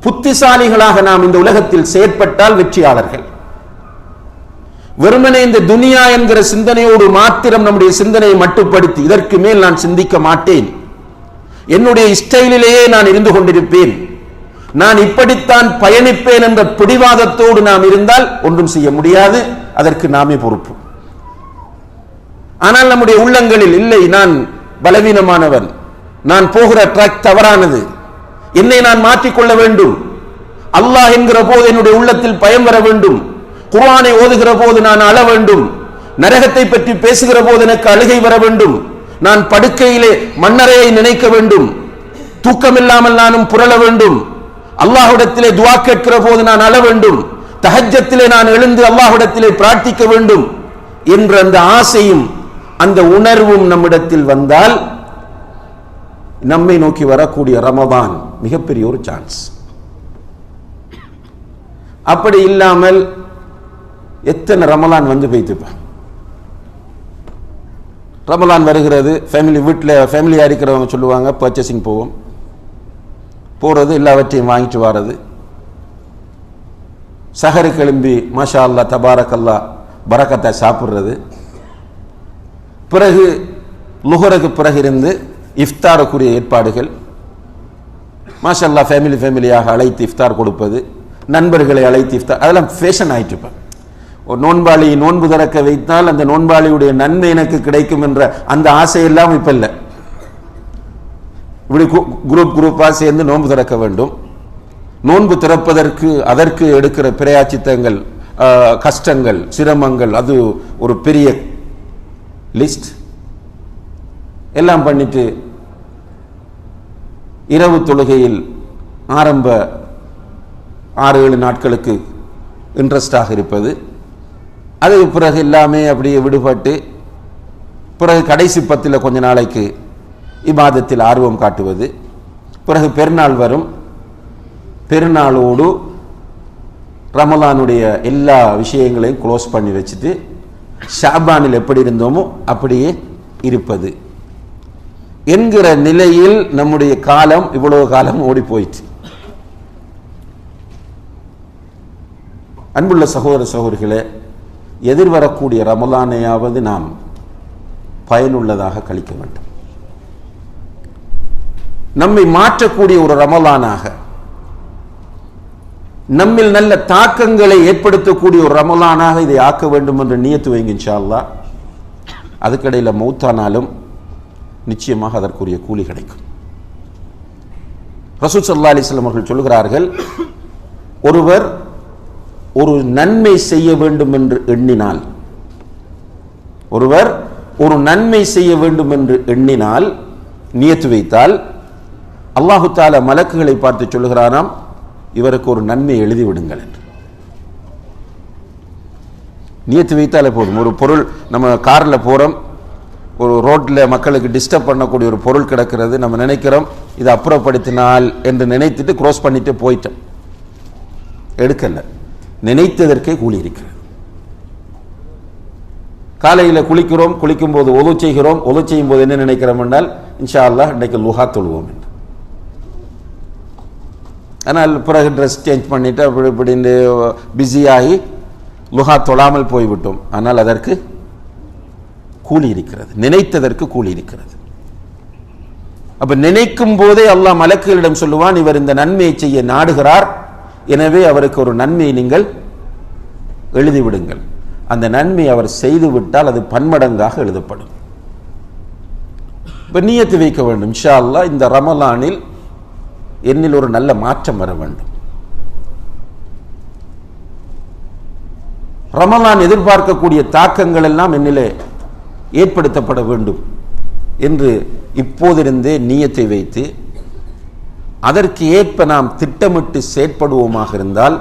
புத்திசாலிகளாக நாம் இந்த உலகத்தில் செயற்பட்டால் வெற்றியாளர்கள். வெறுமனே இந்த துனியா என்கிற சிந்தனையோடு மாத்திரம் நம்முடைய சிந்தனையை மட்டுப்படுத்தி இதற்கு மேல் நான் சிந்திக்க மாட்டேன், என்னுடைய ஸ்டைலிலேயே நான் இருந்து கொண்டிருப்பேன், நான் இப்படித்தான் பயணிப்பேன் என்ற பிடிவாதத்தோடு நாம் இருந்தால் ஒன்றும் செய்ய முடியாது. அதற்கு நாமே பொறுப்பு. ஆனால் நம்முடைய உள்ளங்களில் இல்லை, நான் பலவீனமானவன், நான் போகிற ட்ராக் தவறானது, என்னை நான் மாற்றிக்கொள்ள வேண்டும், அல்லாஹ் என்கிற போது என்னுடைய உள்ளத்தில் பயம் வர வேண்டும், குர்ஆனை ஓதுகிற போது நான் அழ வேண்டும், நரகத்தை பற்றி பேசுகிற போது எனக்கு அழுகை வர வேண்டும், நான் படுக்கையிலே மண்ணறையை நினைக்க வேண்டும், தூக்கமில்லாமல் நானும் புரள வேண்டும், அல்லாஹ்விடத்திலே துஆ கேட்கிற போது நான் அழ வேண்டும், தஹஜ்ஜத்திலே நான் எழுந்து அல்லாஹ்விடத்திலே பிரார்த்திக்க வேண்டும் என்ற அந்த ஆசையும் அந்த உணர்வும் நம்மிடத்தில் வந்தால் நம்மை நோக்கி வரக்கூடிய ரமதான் மிகப்பெரிய ஒரு சான்ஸ். அப்படி இல்லாமல் எத்தனை ரமலான் வந்து போய்த்துப்பான். ரமலான் வருகிறது, ஃபேமிலி வீட்டில் ஃபேமிலியாக இருக்கிறவங்க சொல்லுவாங்க பர்ச்சேசிங் போவோம், போகிறது எல்லாவற்றையும் வாங்கிட்டு வர்றது, சஹரு கிளம்பி மாஷா அல்லா தபாரக்கல்லா பரக்கத்தை சாப்பிட்றது, பிறகு லுஹருக்கு பிறகு இருந்து இஃப்தாருக்குரிய ஏற்பாடுகள், மாஷா அல்லா ஃபேமிலியாக அழைத்து இஃப்தார் கொடுப்பது, நண்பர்களை அழைத்து இஃப்தார், அதெல்லாம் ஃபேஷன் ஆயிட்டு இருப்பேன். ஒரு நோன்பாளி நோன்பு திறக்க வைத்தால் அந்த நோன்பாளியுடைய நன்மை எனக்கு கிடைக்கும் என்ற அந்த ஆசையெல்லாம் இப்ப இல்லை. இப்படி குரூப்பாக சேர்ந்து நோன்பு திறக்க வேண்டும். நோன்பு திறப்பதற்கு அதற்கு எடுக்கிற பிரயாச்சித்தங்கள், கஷ்டங்கள், சிரமங்கள், அது ஒரு பெரிய லிஸ்ட். எல்லாம் பண்ணிட்டு இரவு தொழுகையில் ஆரம்ப 6-7 நாட்களுக்கு இன்ட்ரெஸ்டாக இருப்பது, அதுக்கு பிறகு எல்லாமே அப்படியே விடுபட்டு பிறகு கடைசி 10 கொஞ்ச நாளைக்கு இபாதத்தில் ஆர்வம் காட்டுவது, பிறகு பெருநாள் வரும், பெருநாளோடு ரமலானுடைய எல்லா விஷயங்களையும் க்ளோஸ் பண்ணி வச்சுட்டு ஷாபானில் எப்படி இருந்தோமோ அப்படியே இருப்பது என்கிற நிலையில் நம்முடைய காலம் இவ்வளவு காலம் ஓடி போயிட்டு. அன்புள்ள சகோதர சகோதரிகளே, எதிர்வரக்கூடிய ரமலானையாவது நாம் பயனுள்ளதாக கழிக்க வேண்டும். நம்மை மாற்றக்கூடிய ஒரு ரமலானாக, நம்மில் நல்ல தாக்கங்களை ஏற்படுத்தக்கூடிய ஒரு ரமலானாக இதை ஆக்க வேண்டும் என்று நியத்து வைங்க இன்ஷா அல்லாஹ். அதுக்கடையில் மௌத்தானாலும் நிச்சயமாக அதற்குரிய கூலி கிடைக்கும். ரசூல் ஸல்லல்லாஹு அலைஹி வஸல்லம் அவர்கள் சொல்கிறார்கள், ஒருவர் ஒரு நன்மை செய்ய வேண்டும் என்று எண்ணினால், ஒருவர் ஒரு நன்மை செய்ய வேண்டும் என்று எண்ணினால், நியத்து வைத்தால், அல்லாஹு தஆலா மலக்குகளை பார்த்து சொல்லுகிறாராம், இவருக்கு ஒரு நன்மை எழுதி விடுங்கள் என்று. நியத்து வைத்தாலே போதும். ஒரு பொருள், நம்ம காரில் போகிறோம், ஒரு ரோட்டில் மக்களுக்கு டிஸ்டர்ப் பண்ணக்கூடிய ஒரு பொருள் கிடக்கிறது, நம்ம நினைக்கிறோம் இதை அப்புறப்படுத்தினால் என்று நினைத்துட்டு க்ரோஸ் பண்ணிட்டு போயிட்டோம், எடுக்கல, நினைத்ததற்கே கூலி இருக்கிறது. காலையில் குளிக்கிறோம், குளிக்கும் போது ஒது செய்கிறோம், ஒது செய்யும் போது என்ன நினைக்கிறோம் என்றால் இன்ஷா அல்லாஹ் இன்றைக்கு லுஹா தொழுவோம் என்று. ஆனால் பிறகு ட்ரெஸ் சேஞ்ச் பண்ணிவிட்டு அப்படி இப்படின்னு பிஸியாகி லுஹா தொழாமல் போய்விட்டோம். ஆனால் அதற்கு கூலி இருக்கிறது, நினைத்ததற்கு கூலி இருக்கிறது. அப்ப நினைக்கும் போதே அல்லாஹ் மலக்குகளிடம் சொல்லுவான், இவர் இந்த நன்மையை செய்ய நாடுகிறார், எனவே அவருக்கு ஒரு நன்மையை நீங்கள் எழுதிவிடுங்கள். அந்த நன்மை அவர் செய்து விட்டால் அது பன்மடங்காக எழுதப்படும். இப்ப நியத்து வைக்க வேண்டும், இன்ஷா அல்லாஹ் இந்த ரமலானில் என்னில் ஒரு நல்ல மாற்றம் வர வேண்டும். ரமலான் எதிர்பார்க்கக்கூடிய தாக்கங்கள் எல்லாம் என்னிலே ஏற்படுத்தப்பட வேண்டும் என்று இப்போதிருந்தே நியத்தை வைத்து அதற்கு ஏற்ப நாம் திட்டமிட்டு செயற்படுவோமாக இருந்தால்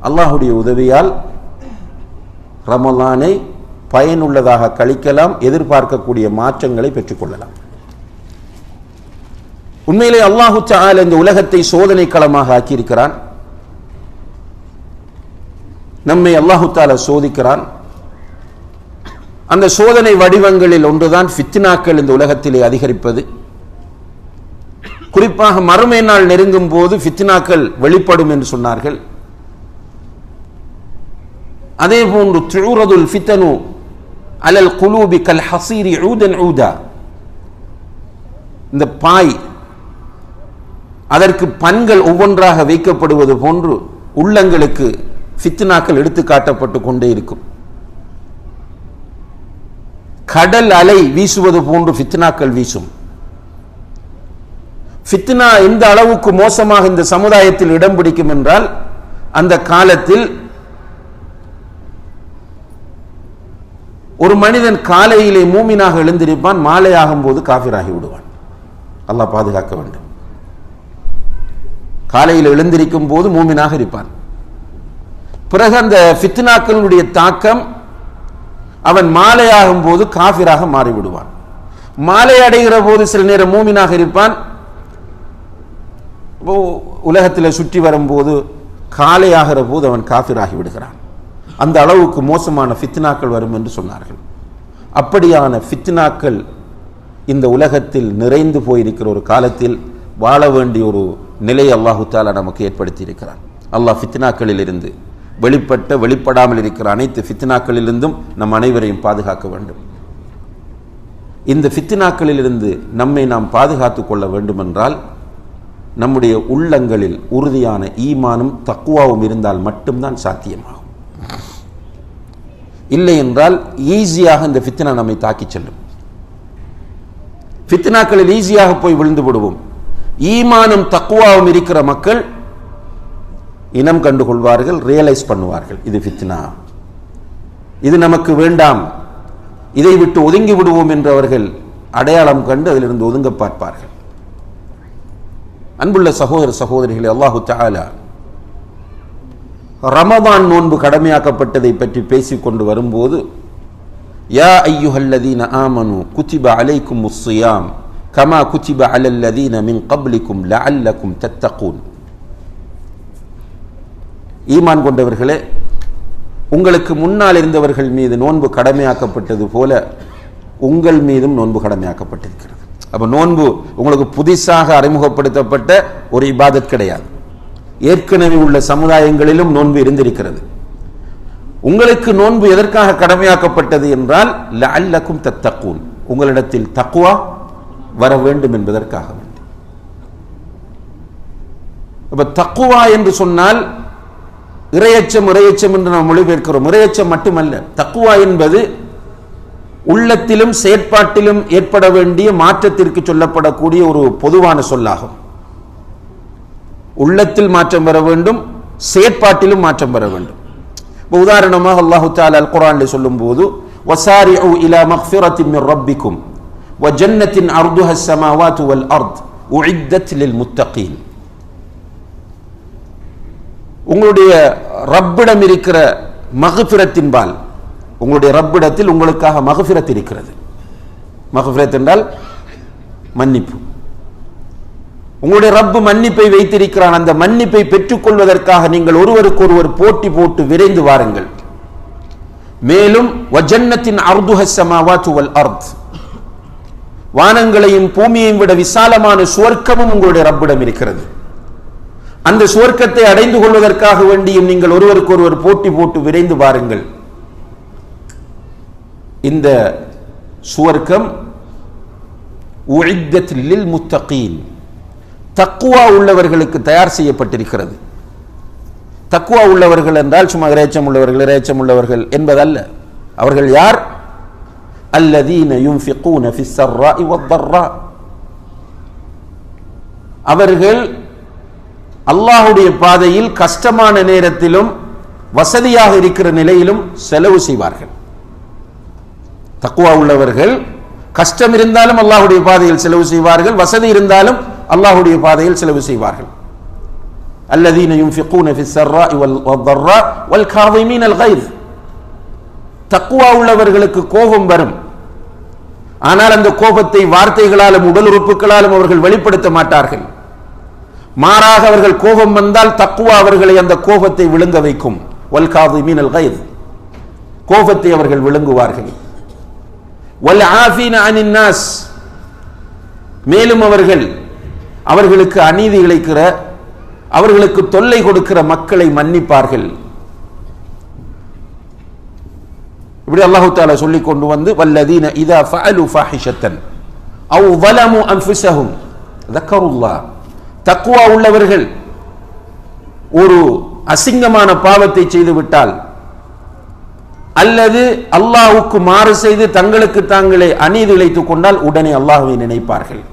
அல்லாஹுடைய உதவியால் ரமலானை பயனுள்ளதாக கழிக்கலாம், எதிர்பார்க்கக்கூடிய மாற்றங்களை பெற்றுக்கொள்ளலாம். உண்மையிலே அல்லாஹு தஆலா இந்த உலகத்தை சோதனை களமாக ஆக்கியிருக்கிறான். நம்மை அல்லாஹு தஆலா சோதிக்கிறான். அந்த சோதனை வடிவங்களில் ஒன்றுதான் ஃபித்னாக்கள் இந்த உலகத்திலே அதிகரிப்பது. குறிப்பாக மறுமை நாள் நெருங்கும் போது ஃபித்னாக்கள் வெளிப்படும் என்று சொன்னார்கள். அதே போன்று துரதுல் ஃபித்னு அலல் குலூபி கல் ஹஸீரி ஊதன் ஊதா, இந்த பாய் அதற்கு பண்கள் ஒவ்வொன்றாக வைக்கப்படுவது போன்று உள்ளங்களுக்கு ஃபித்னாக்கள் எடுத்து காட்டப்பட்டு கொண்டே இருக்கும். கடல் அலை வீசுவது போன்று ஃபித்னாக்கள் வீசும். ஃபித்னா எந்த அளவுக்கு மோசமாக இந்த சமுதாயத்தில் இடம் பிடிக்கும் என்றால், அந்த காலத்தில் ஒரு மனிதன் காலையிலே மூமினாக எழுந்திருப்பான், மாலையாகும் போது காஃபிராகி விடுவான். அல்லாஹ் பாதுகாக்க வேண்டும். காலையில் எழுந்திருக்கும் போது மூமினாக இருப்பான். பிறகு அந்த ஃபித்னாக்களுடைய தாக்கம் அவன் மாலையாகும் போது காஃபிராக மாறிவிடுவான். மாலை அடைகிற போது சில நேரம் மூமினாக இருப்பான். உலகத்தில் சுற்றி வரும்போது காலையாகிற போது அவன் காஃபிராகி விடுகிறான். அந்த அளவுக்கு மோசமான ஃபித்னாக்கள் வரும் என்று சொன்னார்கள். அப்படியான ஃபித்னாக்கள் இந்த உலகத்தில் நிறைந்து போயிருக்கிற ஒரு காலத்தில் வாழ வேண்டிய ஒரு நிலை அல்லாஹு தஆலா நமக்கு ஏற்படுத்தி இருக்கிறான். அல்லாஹ் ஃபித்னாக்களில் இருந்து வெளிப்பட்ட வெளிப்படாமல் இருக்கிற அனைத்து ஃபித்னாக்களிலிருந்தும் நம் அனைவரையும் பாதுகாக்க வேண்டும். இந்த ஃபித்னாக்களில் இருந்து நம்மை நாம் பாதுகாத்துக் கொள்ள வேண்டும் என்றால் நம்முடைய உள்ளங்களில் உறுதியான ஈமானும் தக்வாவும் இருந்தால் மட்டும்தான் சாத்தியமாகும். இல்லை என்றால் ஈஸியாக இந்த ஃபித்னா நம்மை தாக்கி செல்லும். ஃபித்னாக்களில் ஈஸியாக போய் விழுந்து விடுவோம். ஈமானும் தக்வாவும் இருக்கிற மக்கள் இனம் கண்டு கொள்வார்கள், ரியலைஸ் பண்ணுவார்கள், இது ஃபித்னா, இது நமக்கு வேண்டாம், இதை விட்டு ஒதுங்கி விடுவோம் என்றவர்கள் அடையாளம் கண்டு அதிலிருந்து ஒதுங்க பார்ப்பார்கள். அன்புள்ள சகோதர சகோதரிகளே, அல்லாஹு தஆலா ரமதான் நோன்பு கடமையாக்கப்பட்டதை பற்றி பேசிக்கொண்டு வரும்போது, யா அய்யுஹல்லதீன ஆமனு குதிப அலைக்குமுஸ் ஸியாம் கமா குதிப அலல்லதீன மின் கப்லிக்கும் லஅல்லக்கும் தத்தகூன். ஈமான் கொண்டவர்களே, உங்களுக்கு முன்னால் இருந்தவர்கள் மீது நோன்பு கடமையாக்கப்பட்டது போல உங்கள் மீதும் நோன்பு கடமையாக்கப்பட்டிருக்கிறது. அப்ப நோன்பு உங்களுக்கு புதிசாக அறிமுகப்படுத்தப்பட்ட ஒரு இபாதத் கிடையாது. ஏற்கனவே உள்ள சமுதாயங்களிலும் நோன்பு இருந்திருக்கிறது. உங்களுக்கு நோன்பு எதற்காக கடமையாக்கப்பட்டது என்றால் லஅல்லக்கும் தத்தகூன், உங்களிடத்தில் தக்வா வர வேண்டும் என்பதற்காக வேண்டி. அப்ப தக்வா என்று சொன்னால் இறையச்சம், இறையச்சம் என்று நாம் மொழிபெயர்க்கிறோம். இறையச்சம் மட்டுமல்ல, தக்வா என்பது உள்ளத்திலும் செயற்பாட்டிலும் ஏற்பட வேண்டிய மாற்றத்திற்கு சொல்லப்படக்கூடிய ஒரு பொதுவான சொல்லாகும். உள்ளத்தில் மாற்றம் வர வேண்டும், செயற்பாட்டிலும் மாற்றம் வர வேண்டும். உதாரணமாக அல்லாஹு தஆலா அல் குர்ஆனில் சொல்லும்போது, வசாரிஉ இலா மக்ஃபிரத்தின் மின் ரப்பிக்கும் வ ஜன்னத்தின் அர்துஹா ஸமாவாத்து வல் அர்த் உஇத்தத் லில் முத்தகீன். உங்களுடைய ரப்பிடம் இருக்கிற மக்ஃபிரத்தின்பால், உங்களுடைய ரப்பிடத்தில் உங்களுக்காக மக்ஃபிரத் இருக்கிறது. மக்ஃபிரத் என்றால் மன்னிப்பு. உங்களுடைய ரப்பு மன்னிப்பை வைத்திருக்கிறான். அந்த மன்னிப்பை பெற்றுக்கொள்வதற்காக நீங்கள் ஒருவருக்கு ஒருவர் போட்டி போட்டு விரைந்து வாருங்கள். மேலும் வஜன்னத்தின் அர்துஹா ஸமாவாத்து வல் அர்த், வானங்களையும் பூமியையும் விட விசாலமான சுவர்க்கமும் உங்களுடைய ரப்பிடம் இருக்கிறது. அந்த சுவர்க்கத்தை அடைந்து கொள்வதற்காக வேண்டியும் நீங்கள் ஒருவருக்கு ஒருவர் போட்டி போட்டு விரைந்து வாருங்கள். இந்த சுவர்க்கம் உஇத்தத் லில் முத்தகீன், தக்வா உள்ளவர்களுக்கு தயார் செய்யப்பட்டிருக்கிறது. தக்வா உள்ளவர்கள் என்றால் சும்மா இறையச்சம் உள்ளவர்கள், இறையச்சம் உள்ளவர்கள் என்பதல்ல. அவர்கள் யார்? அல்லதீன யுன்ஃபிகூன ஃபிஸ் ஸர்ராஇ வத்-தர்ரா, அவர்கள் அல்லாஹ்வுடைய பாதையில் கஷ்டமான நேரத்திலும் வசதியாக இருக்கிற நிலையிலும் செலவு செய்வார்கள். தக்வா உள்ளவர்கள் கஷ்டம் இருந்தாலும் அல்லாஹ்வுடைய பாதையில் செலவு செய்வார்கள், வசதி இருந்தாலும் அல்லாஹ்வுடைய பாதையில் செலவு செய்வார்கள். அல்லதீன யுன்ஃபிகூன ஃபிஸ் ஸர்ராஇ வத்-தர்ரா வல் காஸிமீனல் கைஸ். தக்வா உள்ளவர்களுக்கு கோபம் வரும், ஆனால் அந்த கோபத்தை வார்த்தைகளாலும் உடல் உறுப்புகளாலும் அவர்கள் வெளிப்படுத்த மாட்டார்கள். மாறாக அவர்கள் கோபம் வந்தால் தக்வா அவர்களை அந்த கோபத்தை விழுங்க வைக்கும். வல் காஸிமீனல் கைஸ், கோபத்தை அவர்கள் விழுங்குவார்கள். வல் ஆஃபீன அனின் நாஸ், மேலும் அவர்களுக்கு அநீதி இழைக்கிற, அவர்களுக்கு தொல்லை கொடுக்கிற மக்களை மன்னிப்பார்கள். இப்படி அல்லாஹ் தஆலா சொல்லி கொண்டு வந்து, வல்லதீன இதா ஃபஅலு ஃபாஹிஷத்தன் அவ் ظلموا انفسهم ذكروا الله தக்வா உள்ளவர்கள் ஒரு அசிங்கமான பாவத்தை செய்துவிட்டால் அல்லது அல்லாஹ்வுக்கு மாறு செய்து தங்களுக்கு தாங்களே அநீதி இழைத்துக் கொண்டால் உடனே அல்லாஹ்வை நினைப்பார்கள்.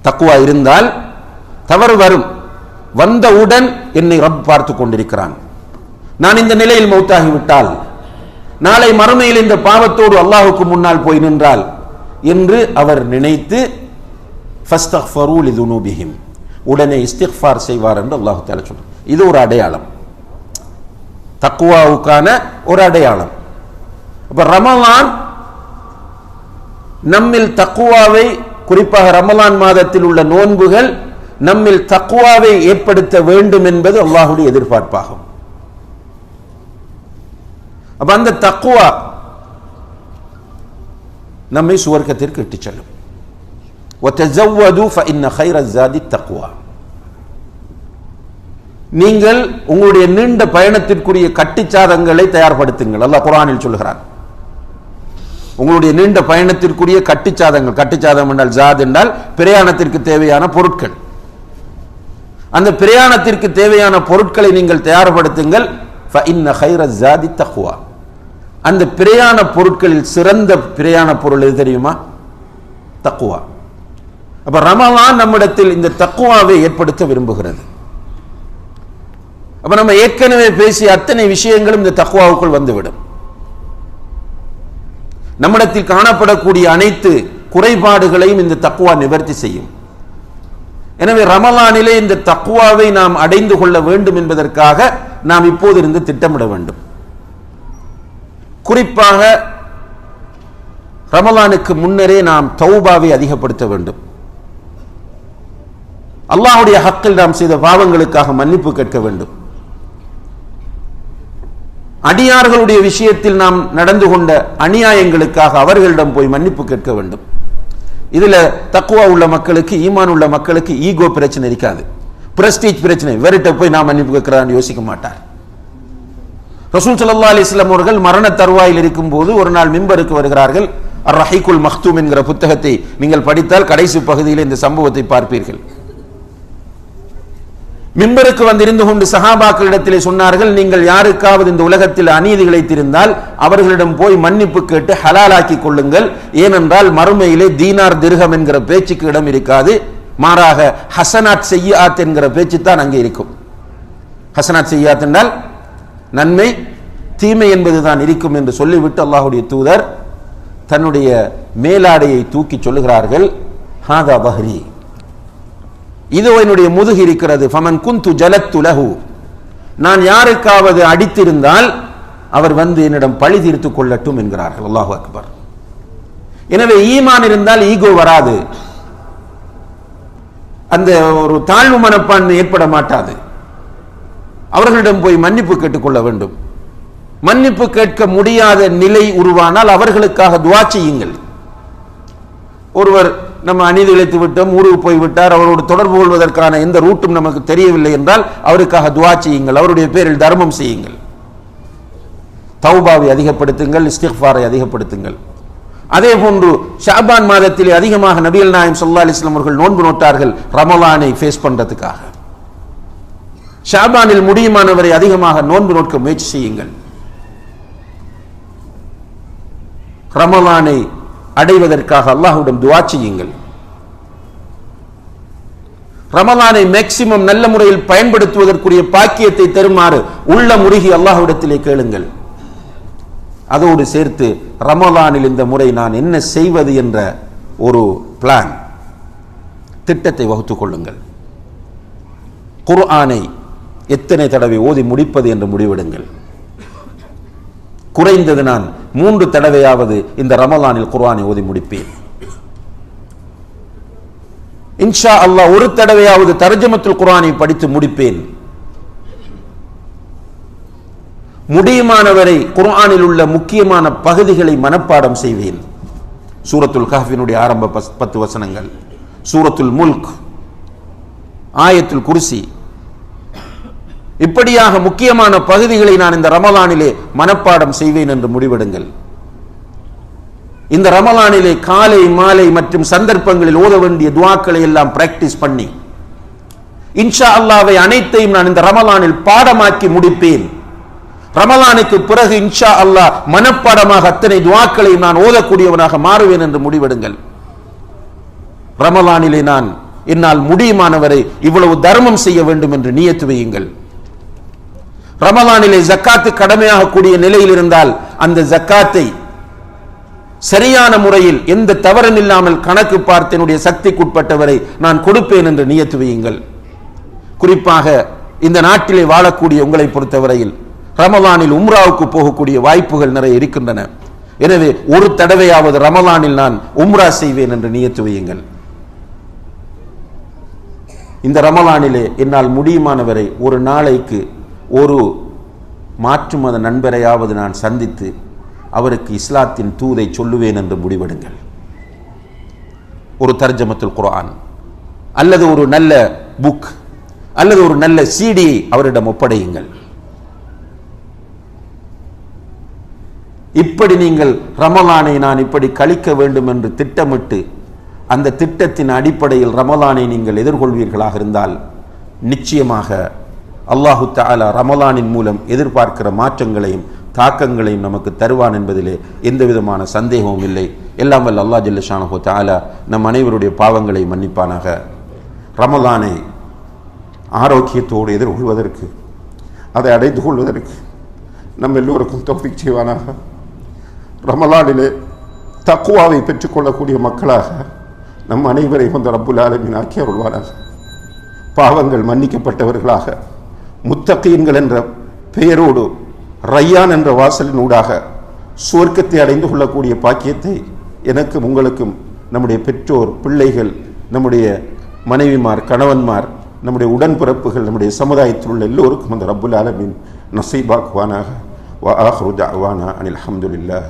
தக்வா இருந்தால் தவறு வரும், வந்தவுடன் என்னை ரப் பார்த்து கொண்டிருக்கிறான், நான் இந்த நிலையில் மௌத்தாகிவிட்டால் நாளை மறுமையில் இந்த பாவத்தோடு அல்லாஹ்வுக்கு முன்னால் போய் நின்றால் என்று அவர் நினைத்து ஃபஸ்தக்ஃபரு லிதுனூபிஹிம், உடனே இஸ்திக்ஃபார் செய்வார் என்று அல்லாஹ் தஆலா சொல்றார். இது ஒரு அடையாளம், தக்வாவுக்கான ஒரு அடையாளம். அப்ப ரமலான் நம்மில் தக்வாவை, குறிப்பாக ரமலான் மாதத்தில் உள்ள நோன்புகள் நம்மில் தக்வாவை ஏற்படுத்த வேண்டும் என்பது அல்லாஹ்வுடைய எதிர்பார்ப்பாகும். அப்ப அந்த தக்வா நம்மை சுவர்க்கத்திற்கு இட்டுச் செல்லும். وَتَزَوَّدُوا فَإِنَّ خَيْرَ الزَّادِ التَّقْوَى. நீங்கள் உங்களுடைய நீண்ட பயணத்திற்குரிய கட்டிச்சாதங்களை தயார்படுத்துங்கள். அல்லாஹ் குர்ஆனில் சொல்கிறான், உங்களுடைய நீண்ட பயணத்திற்குரிய கட்டிச்சாதங்கள், கட்டிச்சாதம் என்றால் ஜாத் என்றால் பிரயாணத்திற்கு தேவையான பொருட்கள், அந்த பிரயாணத்திற்கு தேவையான பொருட்களை நீங்கள் தயார்படுத்துங்கள். فَإِنَّ خَيْرَ الزَّادِ التَّقْوَى. அந்த பிரயாண பொருட்களில் சிறந்த பிரயாண பொருள் எது தெரியுமா? தக்வா. அப்ப ரமலான் நம்மிடத்தில் இந்த தக்வாவை ஏற்படுத்த விரும்புகிறது. அப்ப நம்ம ஏற்கனவே பேசிய அத்தனை விஷயங்களும் இந்த தக்வாவுக்குள் வந்துவிடும். நம்மிடத்தில் காணப்படக்கூடிய அனைத்து குறைபாடுகளையும் இந்த தக்வா நிவர்த்தி செய்யும். எனவே ரமலானிலே இந்த தக்வாவை நாம் அடைந்து கொள்ள வேண்டும் என்பதற்காக நாம் இப்போதிருந்து திட்டமிட வேண்டும். குறிப்பாக ரமலானுக்கு முன்னரே நாம் தௌபாவை அதிகப்படுத்த வேண்டும். அல்லாஹ்வுடைய ஹக்கில் நாம் செய்த பாவங்களுக்காக மன்னிப்பு கேட்க வேண்டும். அடியார்களுடைய விஷயத்தில் நாம் நடந்து கொண்ட அநியாயங்களுக்காக அவர்களிடம் போய் மன்னிப்பு கேட்க வேண்டும். இதுல தக்வா உள்ள மக்களுக்கு, ஈமான் உள்ள மக்களுக்கு ஈகோ பிரச்சனை இருக்காது, பிரஸ்டீஜ் பிரச்சனை. இவர்கிட்ட போய் நான் மன்னிப்பு கேட்கிறான்னு யோசிக்க மாட்டார். ரசூல் ஸல்லல்லாஹு அலைஹி வஸல்லம் அவர்கள் மரண தருவாயில் இருக்கும் போது ஒரு நாள் மிம்பருக்கு வருகிறார்கள். அர்-ரஹீகுல் மக்தூம் என்கிற புத்தகத்தை நீங்கள் படித்தால் கடைசி பகுதியில் இந்த சம்பவத்தை பார்ப்பீர்கள். மிம்பருக்கு வந்திருந்து கொண்டு சஹாபாக்களிடத்திலே சொன்னார்கள், நீங்கள் யாருக்காவது இந்த உலகத்தில் அநீதி இழைத்திருந்தால் அவர்களிடம் போய் மன்னிப்பு கேட்டு ஹலாலாக்கி கொள்ளுங்கள். ஏனென்றால் மறுமையிலே தீனார் திர்ஹம் என்கிற பேச்சுக்கு இடம் இருக்காது, மாறாக ஹசனாத் செய்யாத் என்கிற பேச்சு தான் அங்கே இருக்கும். ஹசனாத் செய்யாத் என்றால் நன்மை தீமை என்பதுதான் இருக்கும் என்று சொல்லிவிட்டு அல்லாஹ்வுடைய தூதர் தன்னுடைய மேலாடையை தூக்கி சொல்லுகிறார்கள், ஹாதா பஹ்ரி, இதோ என்னுடைய முதுகு இருக்கிறது. ஃபமன் குந்து ஜலத்து லஹு, நான் யாருக்காவது அடித்திருந்தால் அவர் வந்து என்னிடம் பழி தீர்த்து கொள்ளட்டும் என்கிறார்கள். அல்லாஹு அக்பர். எனவே ஈமான் இருந்தால் ஈகோ வராது, அந்த ஒரு தாழ்வு மனப்பான்மை ஏற்பட மாட்டாது. அவர்களிடம் போய் மன்னிப்பு கேட்டுக்கொள்ள வேண்டும். மன்னிப்பு கேட்க முடியாத நிலை உருவானால் அவர்களுக்காக துஆ செய்யுங்கள். ஒருவர் நம்ம அநீதி இழைத்து விட்டோம், ஊருக்கு போய்விட்டார், அவரோடு தொடர்பு கொள்வதற்கான எந்த ரூட்டும் நமக்கு தெரியவில்லை என்றால் அவருக்காக துஆ செய்யுங்கள், அவருடைய பேரில் தர்மம் செய்யுங்கள். தௌபாவை அதிகப்படுத்துங்கள், இஸ்திக்ஃபாரை அதிகப்படுத்துங்கள். அதே போன்று ஷாபான் மாதத்திலே அதிகமாக நபிகள் நாயகம் ஸல்லல்லாஹு அலைஹி வஸல்லம் அவர்கள் நோன்பு நோட்டார்கள் ரமலானை ஃபேஸ் பண்றதுக்காக. ஷாபானில் முடியுமானவரை அதிகமாக நோன்பு நோக்க முயற்சி செய்யுங்கள். ரமலானை அடைவதற்காக அல்லாஹ்விடம் துஆ செய்யுங்கள். ரமலானை மேக்சிமம் நல்ல முறையில் பயன்படுத்துவதற்குரிய பாக்கியத்தை தருமாறு உள்ள முருகி அல்லாஹ்விடத்திலே கேளுங்கள். அதோடு சேர்த்து ரமலானில் இந்த முறை நான் என்ன செய்வது என்ற ஒரு பிளான், திட்டத்தை வகுத்துக் கொள்ளுங்கள். குர்ஆனை எத்தனை தடவை ஓதி முடிப்பது என்று முடிவெடுங்கள். குறைந்தது நான் 3 தடவையாவது இந்த ரமலானில் குர்ஆனை ஓதி முடிப்பேன். இன்ஷா அல்லாஹ் ஒரு தடவையாவது தர்ஜமத்துல் குர்ஆனை படித்து முடிப்பேன். முடியுமானவரை குர்ஆனில் உள்ள முக்கியமான பகுதிகளை மனப்பாடம் செய்வேன். சூரத்துல் கஹ்ஃபினுடைய ஆரம்ப 10 வசனங்கள், சூரத்துல் முல்க், ஆயத்துல் குர்சி, இப்படியாக முக்கியமான பகுதிகளை நான் இந்த ரமலானிலே மனப்பாடம் செய்வேன் என்று முடிவெடுங்கள். இந்த ரமலானிலே காலை மாலை மற்றும் சந்தர்ப்பங்களில் ஓத வேண்டிய துஆக்களை எல்லாம் பிராக்டிஸ் பண்ணி இன்ஷா அல்லாஹ்வை அனைத்தையும் நான் இந்த ரமலானில் பாடமாக்கி முடிப்பேன். ரமலானுக்கு பிறகு இன்ஷா அல்லாஹ் மனப்பாடமாக அத்தனை துஆக்களை நான் ஓதக்கூடியவனாக மாறுவேன் என்று முடிவெடுங்கள். ரமலானிலே நான் என்னால் முடியுமானவரை இவ்வளவு தர்மம் செய்ய வேண்டும் என்று நியத்து வையுங்கள். ரமலானிலே ஜக்காத்து கடமையாக கூடிய நிலையில் இருந்தால் அந்த ஜக்காத்தை சரியான முறையில் எந்த தவறும் இல்லாமல் கணக்கு பார்த்து என்னுடைய சக்திக்குட்பட்டவரை நான் கொடுப்பேன் என்று நியத்து வையுங்கள். குறிப்பாக இந்த நாட்டிலே வாழக்கூடிய உங்களை பொறுத்தவரையில் ரமலானில் உம்ராவுக்கு போகக்கூடிய வாய்ப்புகள் நிறைய இருக்கின்றன. எனவே ஒரு தடவையாவது ரமலானில் நான் உம்ரா செய்வேன் என்று நியத்து வையுங்கள். இந்த ரமலானிலே என்னால் முடியுமானவரை ஒரு நாளைக்கு ஒரு மாற்று மத நண்பரையாவது நான் சந்தித்து அவருக்கு இஸ்லாத்தின் தூதை சொல்லுவேன் என்று முடிவெடுங்கள். ஒரு தர்ஜமத்துல் குர்ஆன் அல்லது ஒரு நல்ல புக் அல்லது ஒரு நல்ல சிடியை அவரிடம் ஒப்படையுங்கள். இப்படி நீங்கள் ரமலானை நான் இப்படி கழிக்க வேண்டும் என்று திட்டமிட்டு அந்த திட்டத்தின் அடிப்படையில் ரமலானை நீங்கள் எதிர்கொள்வீர்களாக இருந்தால் நிச்சயமாக அல்லாஹு தஆலா ரமலானின் மூலம் எதிர்பார்க்கிற மாற்றங்களையும் தாக்கங்களையும் நமக்கு தருவான் என்பதிலே எந்த விதமான சந்தேகமும் இல்லை. எல்லாம் வல்ல அல்லாஹ் ஜல்ல ஷானஹு தஆலா நம் அனைவருடைய பாவங்களை மன்னிப்பானாக. ரமலானை ஆரோக்கியத்தோடு எதிர்கொள்வதற்கு, அதை அடைந்து கொள்வதற்கு நம் எல்லோருக்கும் தௌஃபீக் செய்வானாக. ரமலானிலே தக்வாவை பெற்றுக்கொள்ளக்கூடிய மக்களாக நம் அனைவரையும் அந்த ரப்புல் ஆலமீன் ஆக்கி அருள்வானாக. பாவங்கள் மன்னிக்கப்பட்டவர்களாக முத்தகீன்கள் என்ற பெயரோடு ரய்யான் என்ற வாசலின் ஊடாக சுவர்க்கத்தை அடைந்து கொள்ளக்கூடிய பாக்கியத்தை எனக்கும் உங்களுக்கும் நம்முடைய பெற்றோர், பிள்ளைகள், நம்முடைய மனைவிமார், கணவன்மார், நம்முடைய உடன்பிறப்புகள், நம்முடைய சமுதாயத்தில் உள்ள எல்லோருக்கும் அந்த ரப்புல் ஆலமீன் நசீபாக்குவானாக. வ ஆஹிரு தஅவானா அனில் ஹம்துலில்லாஹ்.